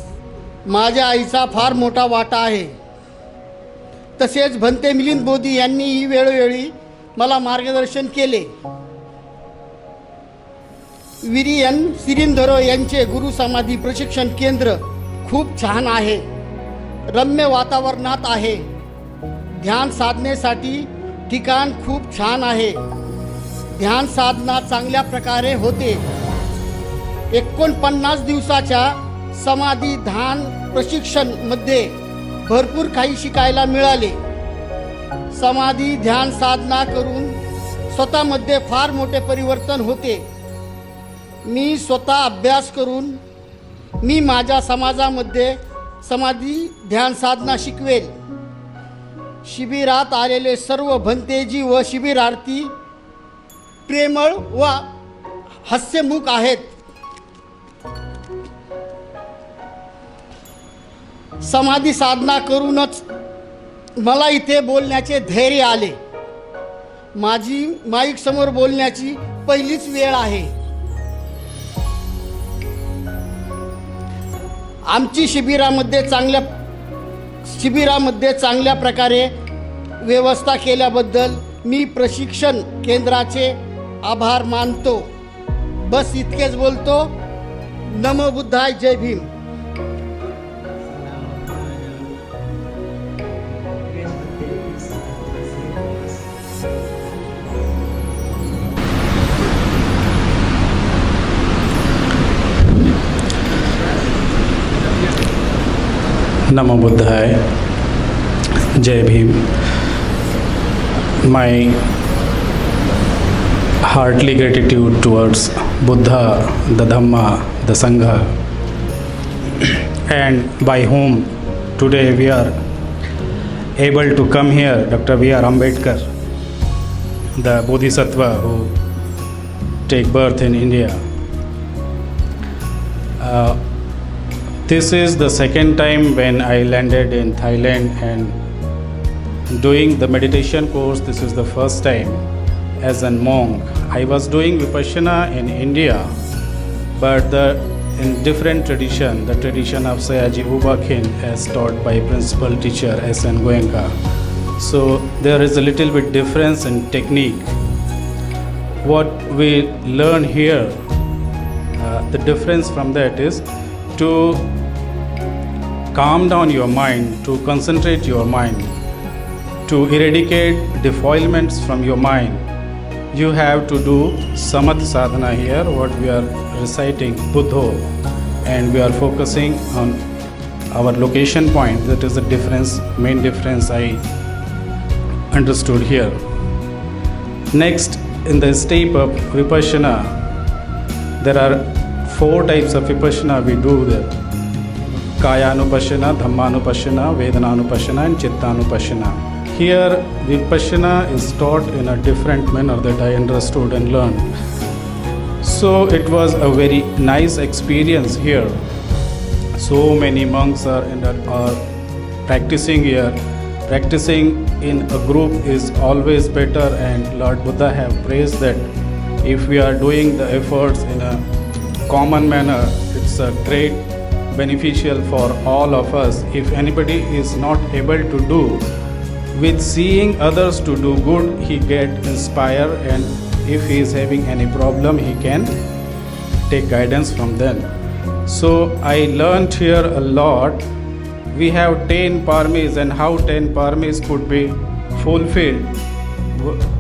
माझ्या आईचा फार मोठा वाटा आहे. तसेच भंते मिलिंद बोधी यांनीही वेळोवेळी मला मार्गदर्शन केले. विरियन सिरिंधरो यांचे गुरु समाधी प्रशिक्षण केंद्र खूप छान आहे, रम्य वातावरणात आहे. ध्यान साधनेसाठी ठिकाण खूप छान आहे. ध्यान साधना चांगल्या प्रकारे होते. 49 दिवसाच्या समाधी ध्यान प्रशिक्षणमध्ये भरपूर काही शिकायला मिळाले. समाधी ध्यान साधना करून स्वतःमध्ये फार मोठे परिवर्तन होते. मी स्वतः अभ्यास करून मी माझ्या समाजामध्ये समाधी ध्यान साधना शिकवेल. शिबिरात आलेले सर्व भंतेजी व शिबिरार्थी प्रेमळ व हास्यमुख आहेत. समाधी साधना करूनच मला इथे बोलण्याचे धैर्य आले. माझी माईक समोर बोलण्याची पहिलीच वेळ आहे. आमची शिबिरामध्ये चांगल्या प्रकारे व्यवस्था केल्याबद्दल मी प्रशिक्षण केंद्राचे आभार मानतो. बस इतकेच बोलतो. नमो बुद्धाय, जय Bhim. Namo Buddhaya, Jai Bhim. My heartily gratitude towards Buddha, the Dhamma, the Sangha, and by whom today we are able to come here, Dr. B.R. Ambedkar, the Bodhisattva who take birth in India. This is the second time when I landed in Thailand and doing the meditation course. This is the first time as a monk. I was doing Vipassana in India, but in different tradition, the tradition of Sayaji Ubakhin as taught by principal teacher S.N. Goenka. So there is a little bit difference in technique. What we learn here, the difference from that is to calm down your mind, to concentrate your mind, to eradicate defilements from your mind. You have to do Samadhi sadhana here, what we are reciting Buddho, and we are focusing on our location point. That is the difference, main difference I understood here. Next, in the step of Vipassana, there are 4 types of Vipassana we do there. Kayanupassana, Dhammanupassana, Vedananupassana, and Chittanupassana. Here, Vipassana is taught in a different manner that I understood and learned. So it was a very nice experience here. So many monks are practicing here. Practicing in a group is always better, and Lord Buddha have praised that if we are doing the efforts in a common manner, it's a great beneficial for all of us. If anybody is not able to do, with seeing others to do good, he get inspired, and if he is having any problem, he can take guidance from them. So I learned here a lot. We have 10 paramis, and how 10 paramis could be fulfilled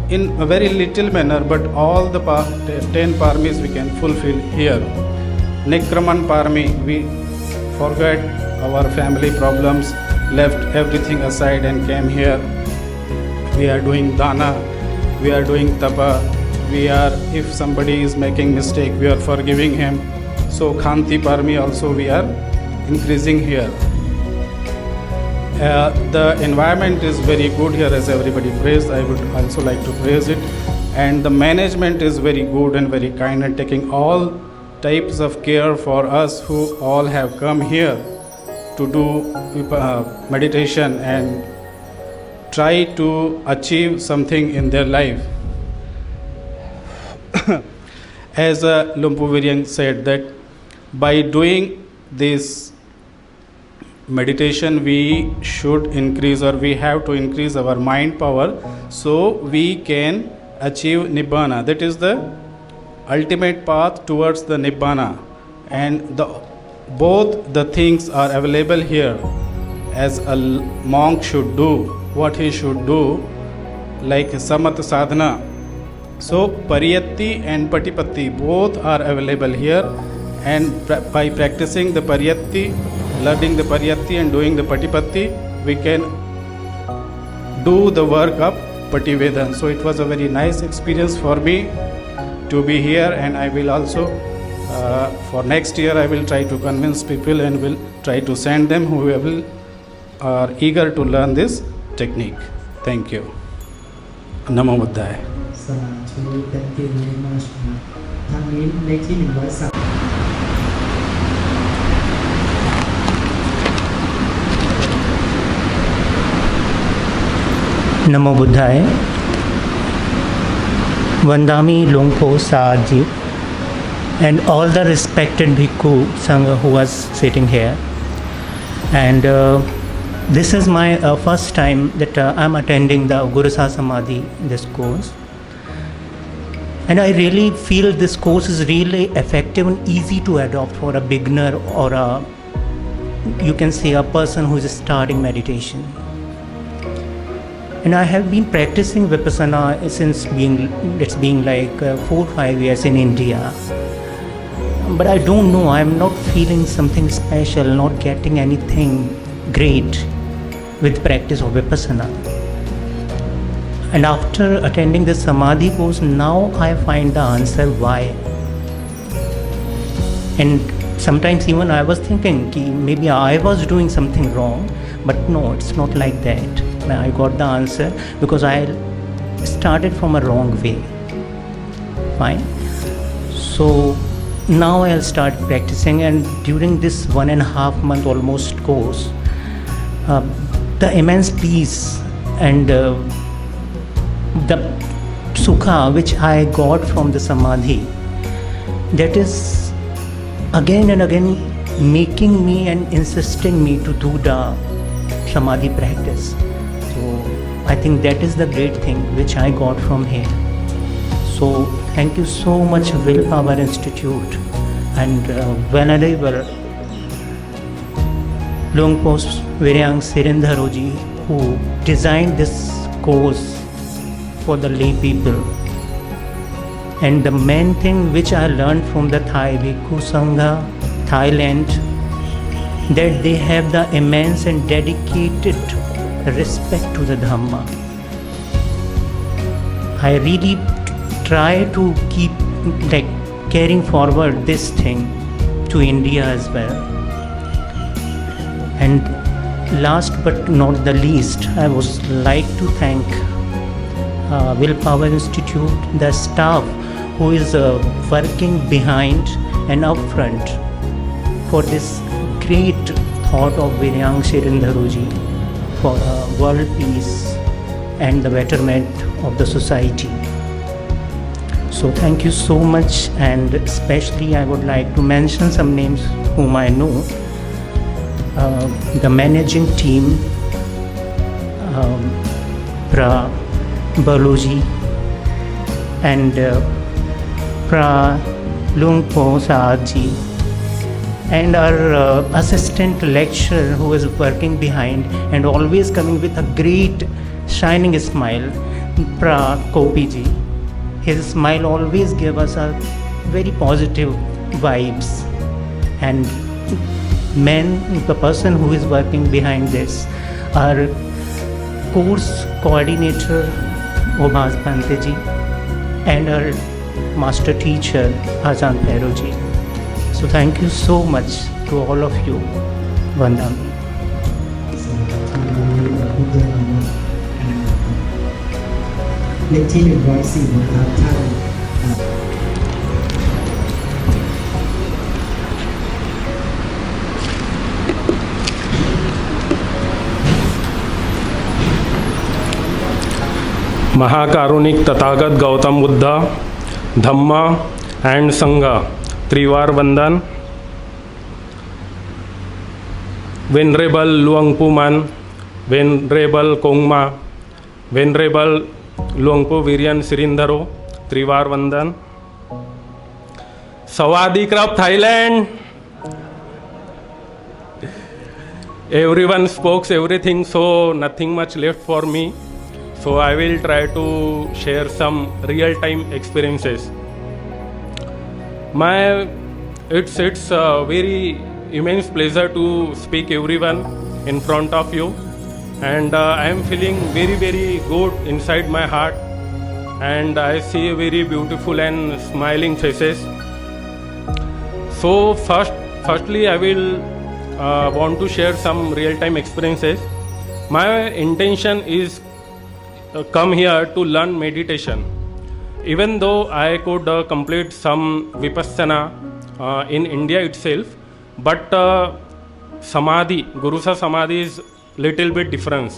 in a very little manner, but all the 10 paramis we can fulfill here. Nikraman parami, we forgot our family problems, left everything aside and came here. We are doing dana, we are doing tapa, if somebody is making mistake, we are forgiving him. So Khanti Parmi also we are increasing here. The environment is very good here, as everybody praised. I would also like to praise it. And the management is very good and very kind and taking all types of care for us who all have come here to do meditation and try to achieve something in their life. As Lumpo Viryang said, that by doing this meditation we should increase, or we have to increase our mind power so we can achieve Nibbana. That is the ultimate path towards the Nibbana, and both the things are available here. As a monk should do, what he should do, like Samatha Sadhana. So Pariyatti and Patipatti both are available here, and by practicing the Pariyatti, learning the Pariyatti and doing the Patipatti, we can do the work of Pativedana. So it was a very nice experience for me to be here, and I will also for next year I will try to convince people and will try to send them who are eager to learn this technique. Thank you. Namo Buddhaya. สาธุ thank you very much ทางนี้เลขที่103 Namo Buddhaya. Vandami Lungpo Sahaji and all the respected Bhikkhu Sangha who was sitting here. And this is my first time that I'm attending the Guru Samadhi, this course. And I really feel this course is really effective and easy to adopt for a beginner or you can say a person who is starting meditation. And I have been practicing Vipassana since being like 4 or 5 years in India. But I don't know, I'm not feeling something special, not getting anything great with practice of Vipassana. And after attending the Samadhi course, now I find the answer why. And sometimes even I was thinking maybe I was doing something wrong, but no, it's not like that. I got the answer because I started from a wrong way. Fine. So now I'll start practicing, and during this 1.5 month almost course, the immense peace and the sukha which I got from the Samadhi, that is again and again making me and insisting me to do the Samadhi practice. So I think that is the great thing which I got from here. So thank you so much Willpower Institute and Venerable Lungpo Viryang Sirindharoji, who designed this course for the lay people. And the main thing which I learned from the Thai Bhikkhu Sangha, Thailand, that they have the immense and dedicated respect to the Dhamma. I really try to keep carrying forward this thing to India as well. And last but not the least, I would like to thank Willpower Institute, the staff who is working behind and up front for this great thought of Viryang Sirindharoji for world peace and the betterment of the society. So thank you so much, and especially I would like to mention some names whom I know. The managing team, Pra Baluji and Pra Lungpo Sahaji, and our assistant lecturer who is working behind and always coming with a great shining smile, Pra Kopiji. His smile always gave us a very positive vibes. And the person who is working behind this, our course coordinator Obhas Panteji and our master teacher Azan Phairoji. So thank you so much to all of you. Vandam. พวกเจ้าเราเลขที่104นะครับท่าน महाकारुणिक Tathagata Gautama Buddha Dhamma and Sangha त्रिवार वंदन venerable लुअंगपू मन venerable कोंगमा venerable लुअंगपू वीरियन सिरिंधरो त्रिवार वंदन सवादी क्रब Thailand everyone spoke everything, so nothing much left for me. So I will try to share some real-time experiences. It's a very immense pleasure to speak everyone in front of you, and I am feeling very good inside my heart, and I see very beautiful and smiling faces. So firstly I will want to share some real-time experiences. My intention is come here to learn meditation. Even though I could complete some vipassana in India itself, but samadhi, Gurusa samadhi is little bit different,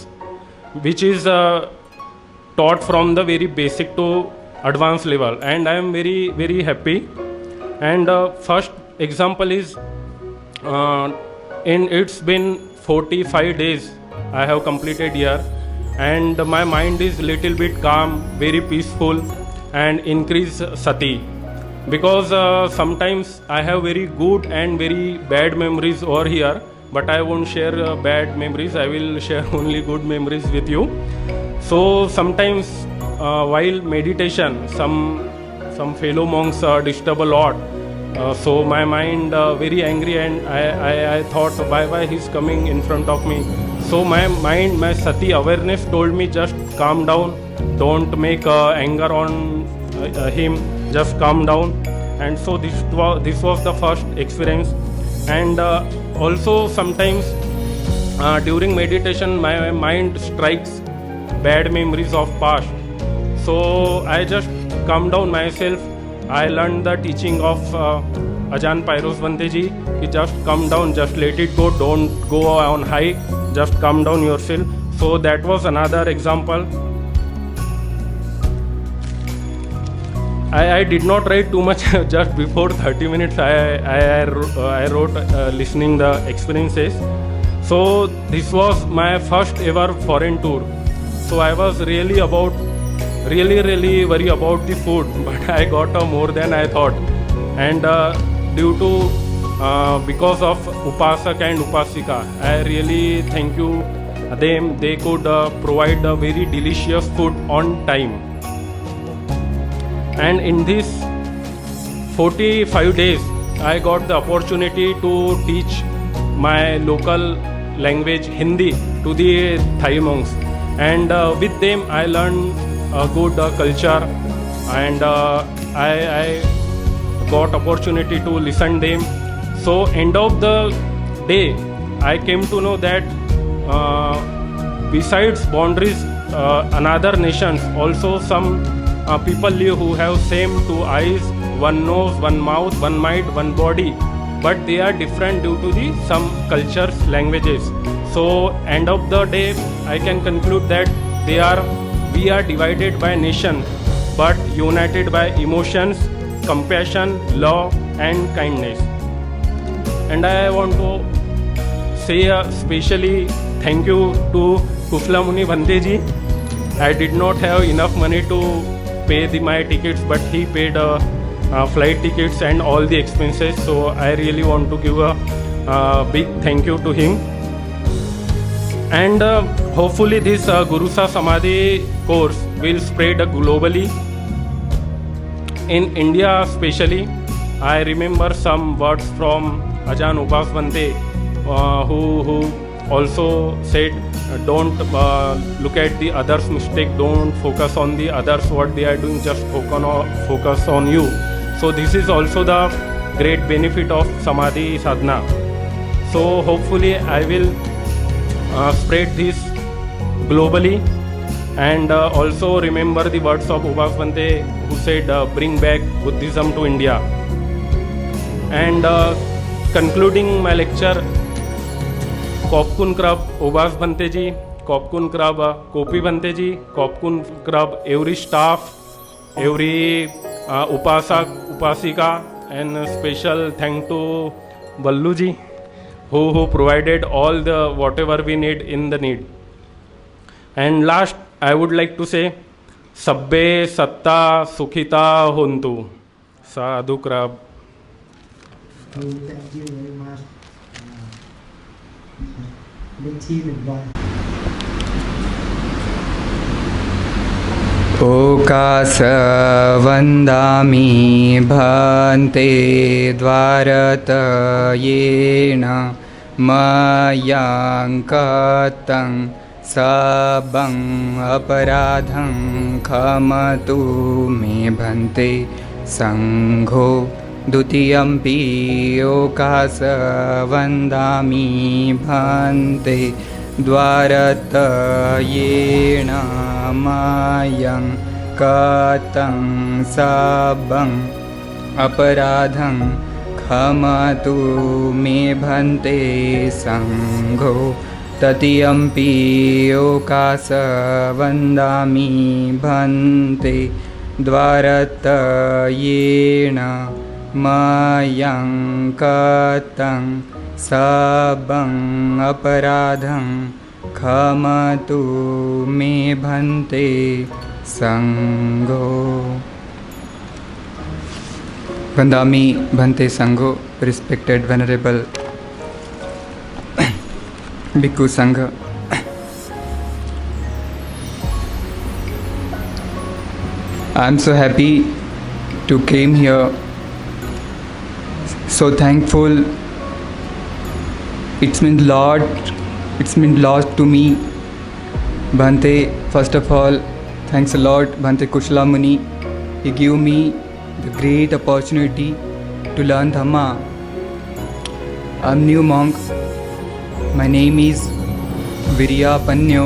which is taught from the very basic to advanced level, and I am very happy. And first example is it's been 45 days I have completed here, and my mind is little bit calm, very peaceful, and increase sati, because sometimes I have very good and very bad memories over here, but I won't share bad memories. I will share only good memories with you. So sometimes while meditation, some fellow monks disturb a lot. So my mind very angry, and I thought why he's coming in front of me. So my mind, my sati awareness told me, just calm down, don't make anger on him, just calm down. And so this was the first experience. And also sometimes during meditation my mind strikes bad memories of past. So I just calm down myself. I learned the teaching of Ajahn Pyros Bhante ji, कि just come down, just let it go, don't go on high, just calm down yourself. So that was another example. I did not write too much. Just before 30 minutes I wrote listening the experiences. So this was my first ever foreign tour. So I was really worry about the food, but I got more than I thought. And due to because of Upasak and Upasika, I really thank you them. They could provide a very delicious food on time. And in this 45 days I got the opportunity to teach my local language Hindi to the Thai monks, and with them I learned a good culture, and I got opportunity to listen them. So end of the day I came to know that besides boundaries, another nations also some people live who have same two eyes, one nose, one mouth, one mind, one body, but they are different due to the some cultures, languages. So end of the day I can conclude that we are divided by nation, but united by emotions, compassion, love, and kindness. And I want to say especially thank you to Kufla Muni Bhante ji. I did not have enough money to pay my tickets, but he paid flight tickets and all the expenses. So I really want to give a big thank you to him. And hopefully this Gurusa Samadhi course will spread globally. In India especially, I remember some words from Ajahn Ubas Bhante, who also said, don't look at the others' mistake, don't focus on the others, what they are doing, just focus on you. So this is also the great benefit of Samadhi Sadhana. So hopefully I will spread this globally. And also remember the words of Ubas Bhante, who said, bring back Buddhism to India. And concluding my lecture, Kopkun Krab Ubas Bhante ji, Kopkun Krab Kopi Bhante ji, Kopkun Krab every staff, every Upasak, Upasika, and special thank to Ballu ji, who provided all the whatever we need in the need. And last, I would like to say, Sabbe Satta Sukhita Hontu. Sadhu Krab. Thank you very much. Let's see the boy. ओकासवन्दामि भन्ते द्वारतयेन मयाङ्कतं सबं अपराधं क्षमतु मे भन्ते सङ्घो द्वितीयम्पि ओकासवन्दामि भन्ते द्वारतयेन मयाङ्कतं सबं अपराधं क्षमतु मे भन्ते सङ्घो तृतीयम्पि ओकासवन्दामि भन्ते द्वारतयेन मयाङ्कतं सबं अपराधं क्षमतु मे भन्ते सङ्घो. Vandami Bhante Sangho, respected Venerable Bhikkhu Sangha. I am so happy to came here, so thankful. It's meant lot to me. Bhante, first of all, thanks a lot, Bhante Kushla Muni. He gave me the great opportunity to learn Dhamma. I'm new monk. My name is Virya Panyo.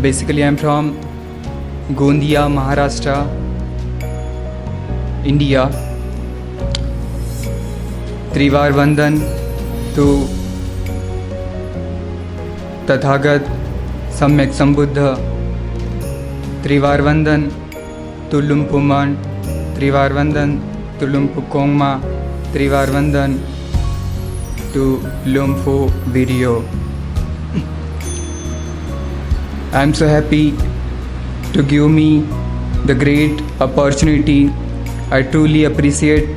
Basically, I'm from Gondia, Maharashtra, India. Trivar Vandan to Tathagat Samyak Sambuddha. Trivar Vandan to Lumpu Man. Trivar Vandan to Lumpu Kongma. Trivar Vandan to Lumpu Viryo. I am so happy to give me the great opportunity. I truly appreciate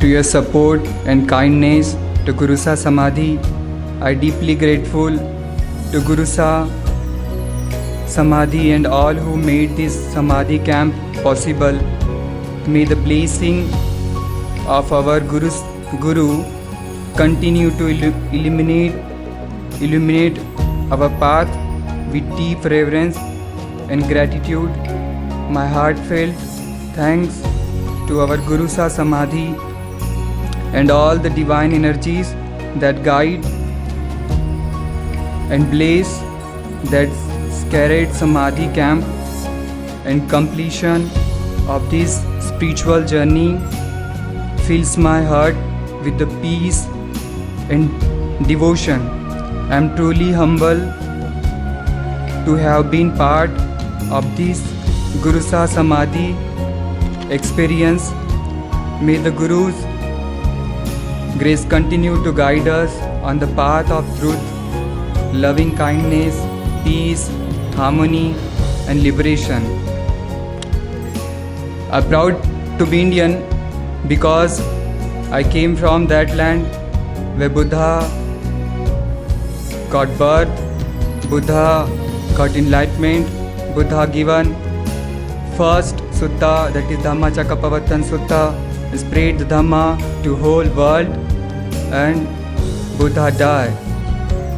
to your support and kindness to Guru Sa Samadhi. I deeply grateful to Guru Sa Samadhi and all who made this Samadhi camp possible. May the blessing of our Guru continue to illuminate our path with deep reverence and gratitude. My heartfelt thanks to our Guru Sa Samadhi and all the divine energies that guide and bless that sacred Samadhi camp and completion of this spiritual journey fills my heart with the peace and devotion. I am truly humble to have been part of this Guru Sa Samadhi experience. May the Guru's grace continue to guide us on the path of truth, loving kindness, peace, harmony, and liberation. I'm proud to be Indian because I came from that land where Buddha got birth, Buddha got enlightenment, Buddha given first sutta, that is Dhammacakkappavattana Sutta, spread the Dhamma to whole world, and Buddha died.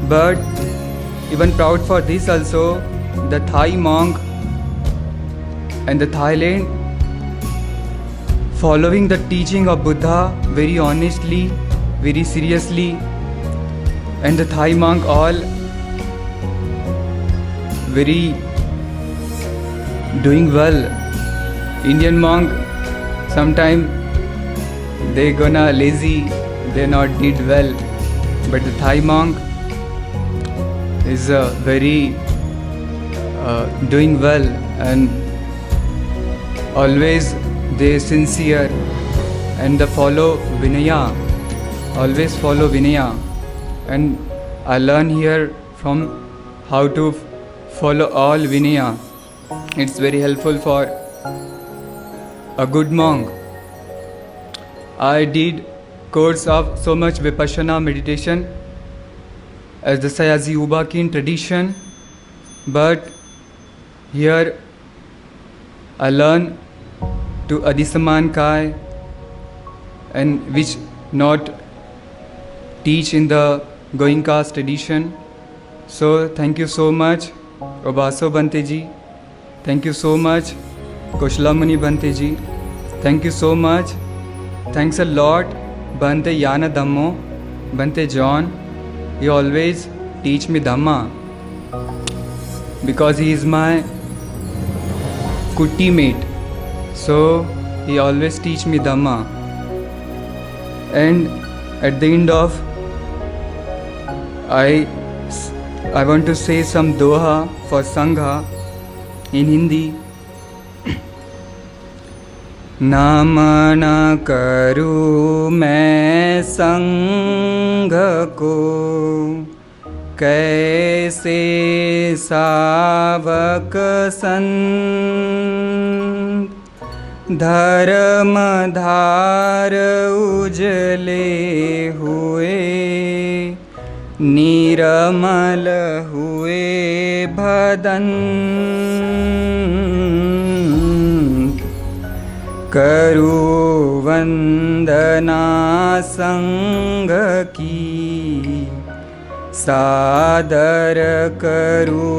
But even proud for this also, the Thai monk and the Thailand following the teaching of Buddha very honestly, very seriously, and the Thai monk all very doing well. Indian monk sometime they gonna lazy, they not did well, but the Thai monk is very doing well, and always they sincere and they follow Vinaya, always follow Vinaya, and I learn here from how to follow all Vinaya. It's very helpful for a good monk. I did course of so much Vipassana meditation as the Sayaji Ubakin tradition, but here I learn to Adisaman Kai, and which not teach in the Goenka's tradition. So thank you so much Obaso Bante ji, thank you so much Koshalamani Bante ji, thank you so much, thanks a lot Bante Yana Dhammo, Bante John. He always teach me Dhamma because he is my kuti mate, so he always teach me Dhamma. And at the end of I want to say some doha for Sangha in Hindi. नाम न करूँ मैं संग को, कैसे सावक संत, धर्म धार उजले हुए, निरमल हुए भदन, करू वंदना संग की, सादर करू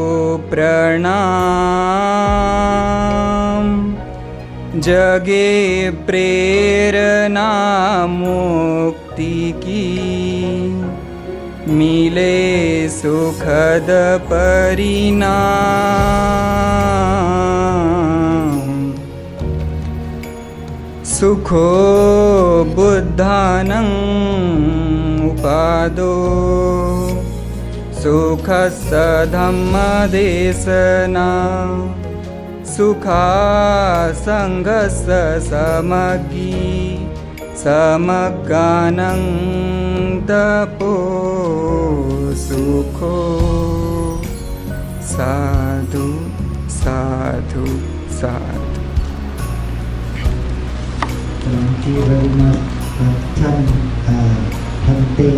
प्रणाम, जगे प्रेरणा मुक्ति की, मिले सुखद परिणाम, सुखो बुद्धानं उपादो, सुखस्स धम्मदेशना, सुखा संगस्स समग्गी, समग्गानं तपो सुखो, साधु साधु साधु. Thank you very much, Than Bhante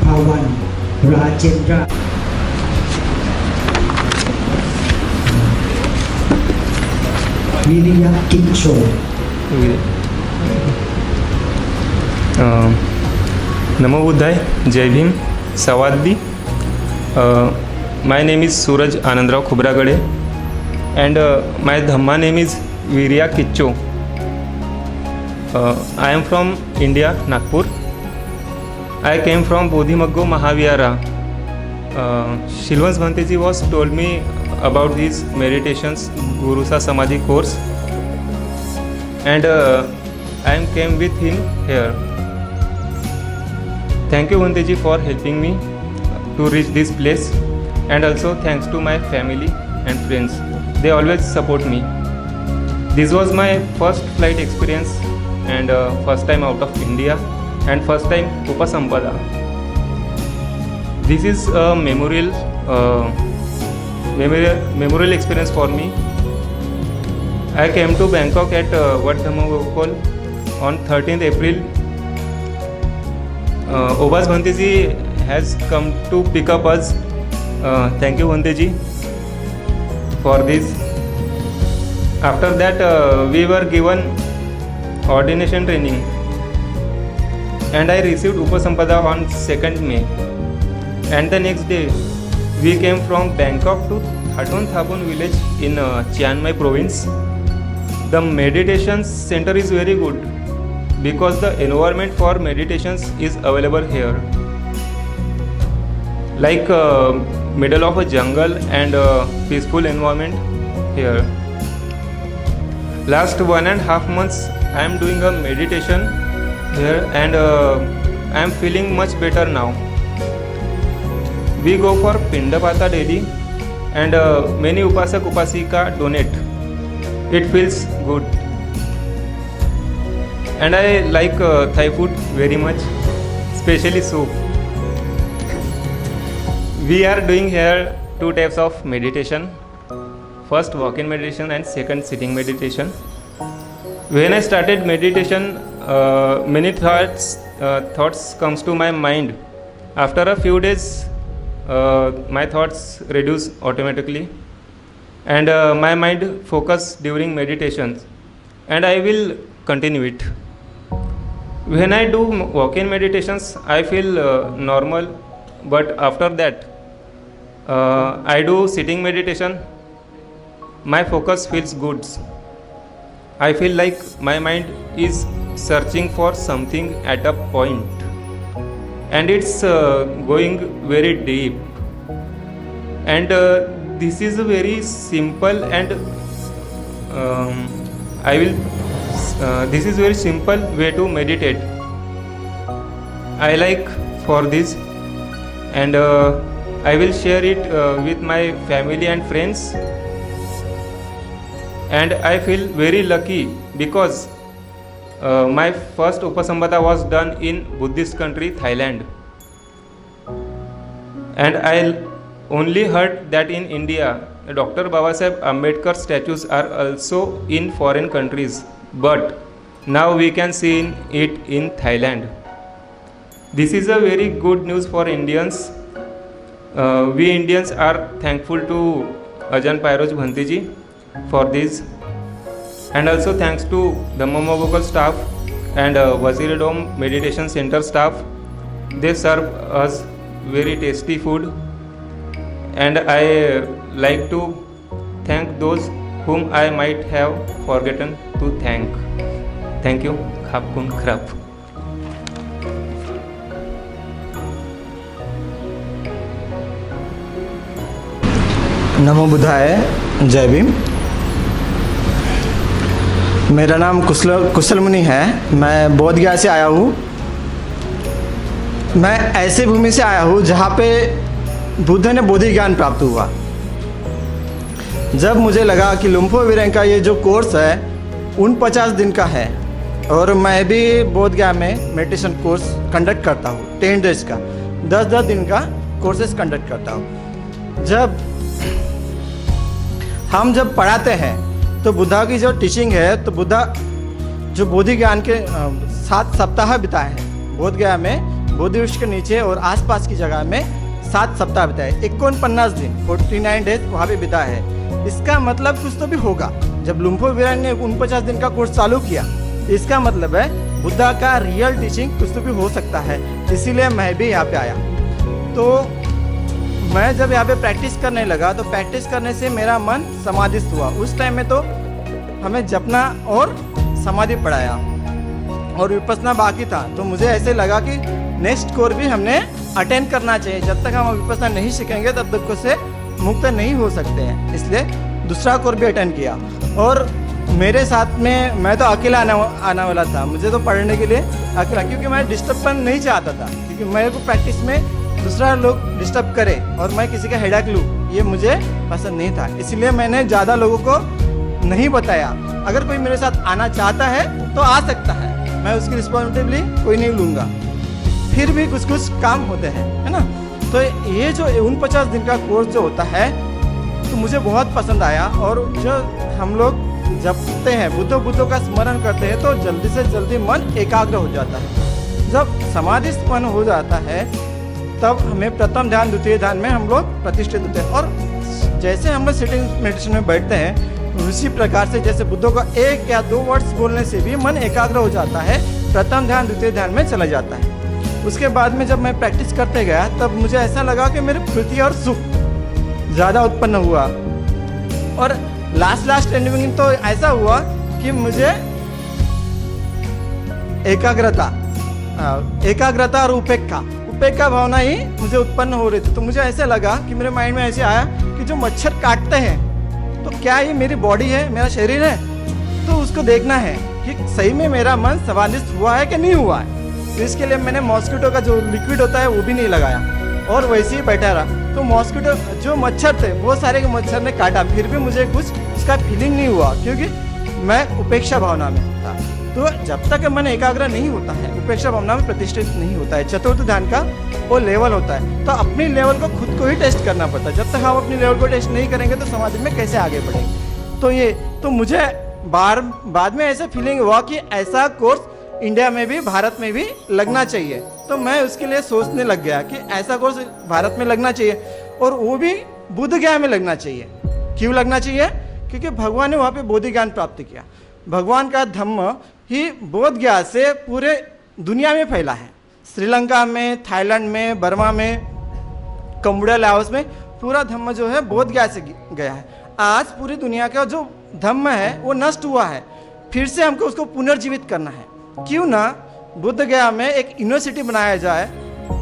Pawan Rajendra. Viriya Kincho. Namo Buddhaya, Jai Bhim, Sawadbi. My name is Suraj Anandrao Khubragade, and my Dhamma name is Viriya Kicho. I am from India, Nagpur. I came from Bodhimaggo Mahavihara. Shilvans Bhanteji was told me about these meditations, Gurusa Samadhi course, and I came with him here. Thank you Bhanteji for helping me to reach this place, and also thanks to my family and friends. They always support me. This was my first flight experience, and first time out of India, and first time Upasampada. This is a memorial experience for me. I came to Bangkok at Wat Dhamma Gokul on 13th April. Obas Bhanteji has come to pick up us. Thank you Bhanteji for this. After that we were given ordination training, and I received Upasampada on 2nd May, and the next day we came from Bangkok to Thaton Thapon village in Chiang Mai province. The meditation center is very good because the environment for meditations is available here. Like middle of a jungle and a peaceful environment here. Last 1.5 months I am doing a meditation here and I am feeling much better now. We go for Pindapata daily and many Upasak Upasika donate. It feels good. And I like Thai food very much, especially soup. We are doing here 2 types of meditation. First walk-in meditation and second sitting meditation. When I started meditation, many thoughts comes to my mind. After a few days, my thoughts reduce automatically, and my mind focus during meditations, and I will continue it. When I do walk-in meditations, I feel normal, but after that, I do sitting meditation. My focus feels good. I feel like my mind is searching for something at a point, and it's going very deep. And this is a very simple and this is very simple way to meditate. I like for this, and I will share it with my family and friends. And I feel very lucky because my first Upasambhata was done in Buddhist country, Thailand. And I only heard that in India, Dr. Babasaheb Ambedkar statues are also in foreign countries. But now we can see it in Thailand. This is a very good news for Indians. We Indians are thankful to Ajahn Pairoj Bhantiji for this, and also thanks to the Dhammam staff and Waziridom Meditation Center staff. They serve us very tasty food, and I like to thank those whom I might have forgotten to thank. Thank you. Khap kun krap. नमो बुद्धाय, जय भीम। मेरा नाम कुशल मुनि है। मैं बोध गया से आया हूँ। मैं ऐसे भूमि से आया हूँ जहाँ पे बुद्ध ने बोधि ज्ञान प्राप्त हुआ। जब मुझे लगा कि लुम्फो विरेंग का ये जो कोर्स है 49 दिन का है, और मैं भी बोध गया में मेडिटेशन कोर्स कंडक्ट करता हूँ 10 डेज का, 10 दिन का कोर्सेज कंडक्ट करता हूँ। जब पढ़ाते हैं तो बुद्धा की जो टीचिंग है, तो बुद्धा जो बोधि ज्ञान के 7 सप्ताह बिताए हैं बोध गया में, बोधि वृक्ष के नीचे और आसपास की जगह में 7 सप्ताह बिताए, 49 दिन 49 डेज वहाँ पे बिताए हैं। इसका मतलब कुछ तो भी होगा। जब लुम्फो विरेंग ने 49 दिन का कोर्स चालू किया, इसका मतलब है बुद्धा का रियल टीचिंग कुछ तो भी हो सकता है। इसीलिए मैं भी यहाँ पे आया। तो मैं जब यहाँ पे प्रैक्टिस करने लगा, तो प्रैक्टिस करने से मेरा मन समाधिस्थ हुआ। उस टाइम में तो हमें जपना और समाधि पढ़ाया और विपස්සना बाकी था। तो मुझे ऐसे लगा कि नेक्स्ट कोर्स भी हमने अटेंड करना चाहिए। जब तक हम विपස්සना नहीं सीखेंगे तब तक उससे मुक्त नहीं हो सकते हैं। इसलिए दूसरा कोर्स भी अटेंड किया। और मेरे साथ में मैं तो अकेला आने वाला था। मुझे तो पढ़ने के लिए अकेला, क्योंकि मैं डिस्टर्बन नहीं चाहता था, क्योंकि मेरे को प्रैक्टिस में दूसरा लोग डिस्टर्ब करे और मैं किसी का हेडक लूँ, ये मुझे पसंद नहीं था। इसलिए मैंने ज़्यादा लोगों को नहीं बताया। अगर कोई मेरे साथ आना चाहता है तो आ सकता है, मैं उसकी रिस्पॉन्सिबिलिटी कोई नहीं लूँगा। फिर भी कुछ काम होते हैं, है ना। तो ये जो 49 दिन का कोर्स जो होता है, तो मुझे बहुत पसंद आया। और जो हम लोग जपते हैं, बुद्धों का स्मरण करते हैं, तो जल्दी से जल्दी मन एकाग्र हो जाता है। जब समाधिस्थ मन हो जाता है, तब हमें प्रथम ध्यान, द्वितीय ध्यान में हम लोग प्रतिष्ठित होते हैं। और जैसे हम लोग सिटिंग मेडिटेशन में बैठते हैं, उसी प्रकार से जैसे बुद्धों का 1 या 2 वर्ड्स बोलने से भी मन एकाग्र हो जाता है, प्रथम ध्यान द्वितीय ध्यान में चला जाता है। उसके बाद में जब मैं प्रैक्टिस करते गया, तब मुझे ऐसा लगा कि मेरे प्रीति और सुख ज़्यादा उत्पन्न हुआ। और लास्ट एंडिंग तो ऐसा हुआ कि मुझे एकाग्रता और उपेक्षा भावना ही मुझे उत्पन्न हो रही थी। तो मुझे ऐसे लगा कि मेरे माइंड में ऐसे आया कि जो मच्छर काटते हैं तो क्या ये मेरी बॉडी है, मेरा शरीर है? तो उसको देखना है कि सही में मेरा मन समाधिस्थ हुआ है कि नहीं हुआ है। तो इसके लिए मैंने मॉस्किटो का जो लिक्विड होता है वो भी नहीं लगाया और वैसे ही बैठा रहा। तो मॉस्किटो जो मच्छर थे वो सारे के मच्छर ने काटा, फिर भी मुझे कुछ उसका फीलिंग नहीं हुआ क्योंकि मैं उपेक्षा भावना में था। तो जब तक मन एकाग्र नहीं होता है, उपेक्षा भावना में प्रतिष्ठित नहीं होता है, चतुर्थ ध्यान का वो लेवल होता है। तो अपनी लेवल को खुद को ही टेस्ट करना पड़ता है। जब तक हम अपनी लेवल को टेस्ट नहीं करेंगे तो समाधि में कैसे आगे बढ़ेंगे। तो मुझे बाद में ऐसा फीलिंग हुआ कि ऐसा कोर्स इंडिया में भी, भारत में भी लगना चाहिए। तो मैं उसके लिए सोचने लग गया कि ऐसा कोर्स भारत में लगना चाहिए और वो भी बुद्ध गया में लगना चाहिए। क्यों लगना चाहिए? क्योंकि भगवान ने वहाँ पे बोधि ज्ञान प्राप्त किया। भगवान का धम्म ही बोध गया से पूरे दुनिया में फैला है। श्रीलंका में, थाईलैंड में, बर्मा में, कंबोडिया, लाओस में पूरा धम्म जो है बोध गया से गया है। आज पूरी दुनिया का जो धम्म है वो नष्ट हुआ है, फिर से हमको उसको पुनर्जीवित करना है। क्यों ना बुद्ध गया में एक यूनिवर्सिटी बनाया जाए,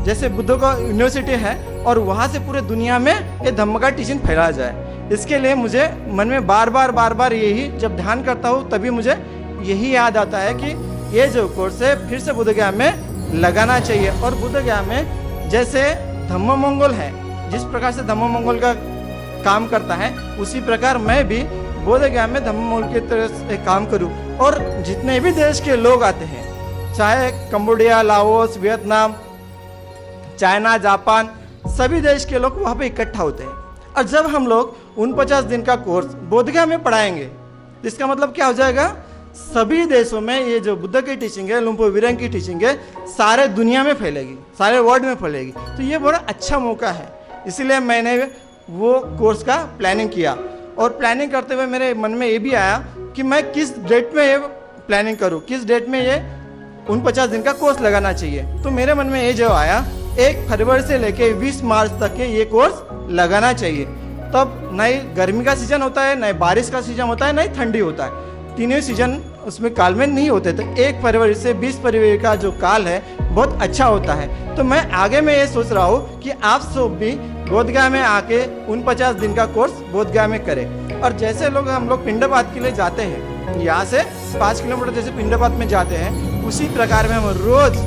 जैसे बुद्ध का यूनिवर्सिटी है, और वहाँ से पूरे दुनिया में ये धम्म का टीचिंग फैलाया जाए। इसके लिए मुझे मन में बार बार यही, जब ध्यान करता हूँ तभी मुझे यही याद आता है कि ये जो कोर्स है फिर से बुद्ध गया में लगाना चाहिए। और बुद्ध गया में जैसे धम्म मंगल है, जिस प्रकार से धम्म मंगल का काम करता है, उसी प्रकार मैं भी बोध गया में धम्म मंगल की तरह से काम करूं। और जितने भी देश के लोग आते हैं, चाहे Cambodia, Laos, Vietnam, China, Japan, सभी देश के लोग वहाँ पे इकट्ठा होते हैं। और जब हम लोग 49 दिन का कोर्स बोध गया में पढ़ाएंगे तो इसका मतलब क्या हो जाएगा? सभी देशों में ये जो बुद्ध की टीचिंग है, लुम्पो विरेंग की टीचिंग है, सारे दुनिया में फैलेगी, सारे वर्ल्ड में फैलेगी। तो ये बड़ा अच्छा मौका है, इसीलिए मैंने वो कोर्स का प्लानिंग किया। और प्लानिंग करते हुए मेरे मन में ये भी आया कि मैं किस डेट में ये प्लानिंग करूं, किस डेट में ये 49 दिन का कोर्स लगाना चाहिए। तो मेरे मन में ये जो आया, 1 फरवरी से लेके 20 मार्च तक के ये कोर्स लगाना चाहिए। तब न ही गर्मी का सीजन होता है, न ही बारिश का सीजन होता है, न ही ठंडी होता है, तीनों सीजन उसमें काल में नहीं होते। तो 1 फरवरी से 20 फरवरी का जो काल है बहुत अच्छा होता है। तो मैं आगे में ये सोच रहा हूँ कि आप सब भी बोधगया में आके 49 दिन का कोर्स बोधगया में करें। और जैसे हम लोग पिंडपात के लिए जाते हैं, यहाँ से 5 किलोमीटर जैसे पिंडपात में जाते हैं, उसी प्रकार में हम रोज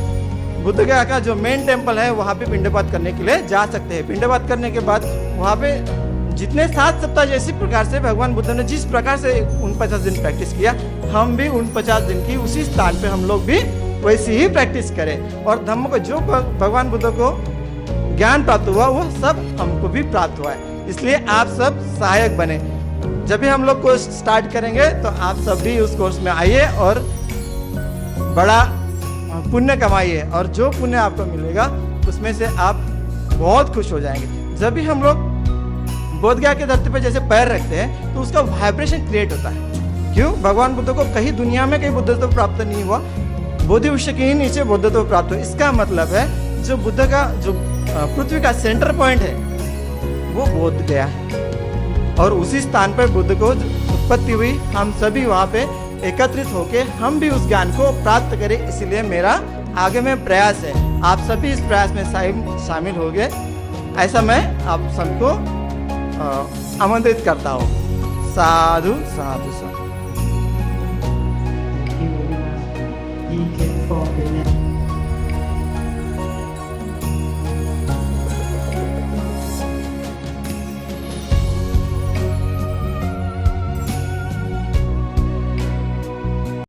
बुद्ध गया का जो मेन टेम्पल है वहाँ पे पिंडपात करने के लिए जा सकते हैं। पिंडपात करने के बाद वहाँ पे जितने 7 सप्ताह जैसी प्रकार से भगवान बुद्ध ने जिस प्रकार से 49 दिन प्रैक्टिस किया, हम भी 49 दिन की उसी स्थान पे हम लोग भी वैसी ही प्रैक्टिस करें। और धम्म को जो भगवान बुद्ध को ज्ञान प्राप्त हुआ वो सब हमको भी प्राप्त हुआ है। इसलिए आप सब सहायक बने। जब भी हम लोग कोर्स स्टार्ट करेंगे तो आप सब भी उस कोर्स में आइए और बड़ा पुण्य कमाइए। और जो पुण्य आपको मिलेगा उसमें से आप बहुत खुश हो जाएंगे। जब भी हम लोग बोधगया के धरती पर जैसे पैर रखते हैं तो उसका वाइब्रेशन क्रिएट होता है। क्यों? भगवान बुद्ध को कहीं दुनिया में कहीं बुद्धत्व प्राप्त नहीं हुआ, बोधि वृक्ष के ही नीचे बुद्धत्व प्राप्त हुआ। इसका मतलब है जो बुद्ध का जो पृथ्वी का सेंटर पॉइंट है वो बोध गया है। और उसी स्थान पर बुद्ध को उत्पत्ति हुई। हम सभी वहाँ पे एकत्रित होके हम भी उस ज्ञान को प्राप्त करें। इसलिए मेरा आगे में प्रयास है, आप सभी इस प्रयास में शामिल हो गए, ऐसा मैं आप सबको आमंत्रित करता हूँ। साधु साधु साधु।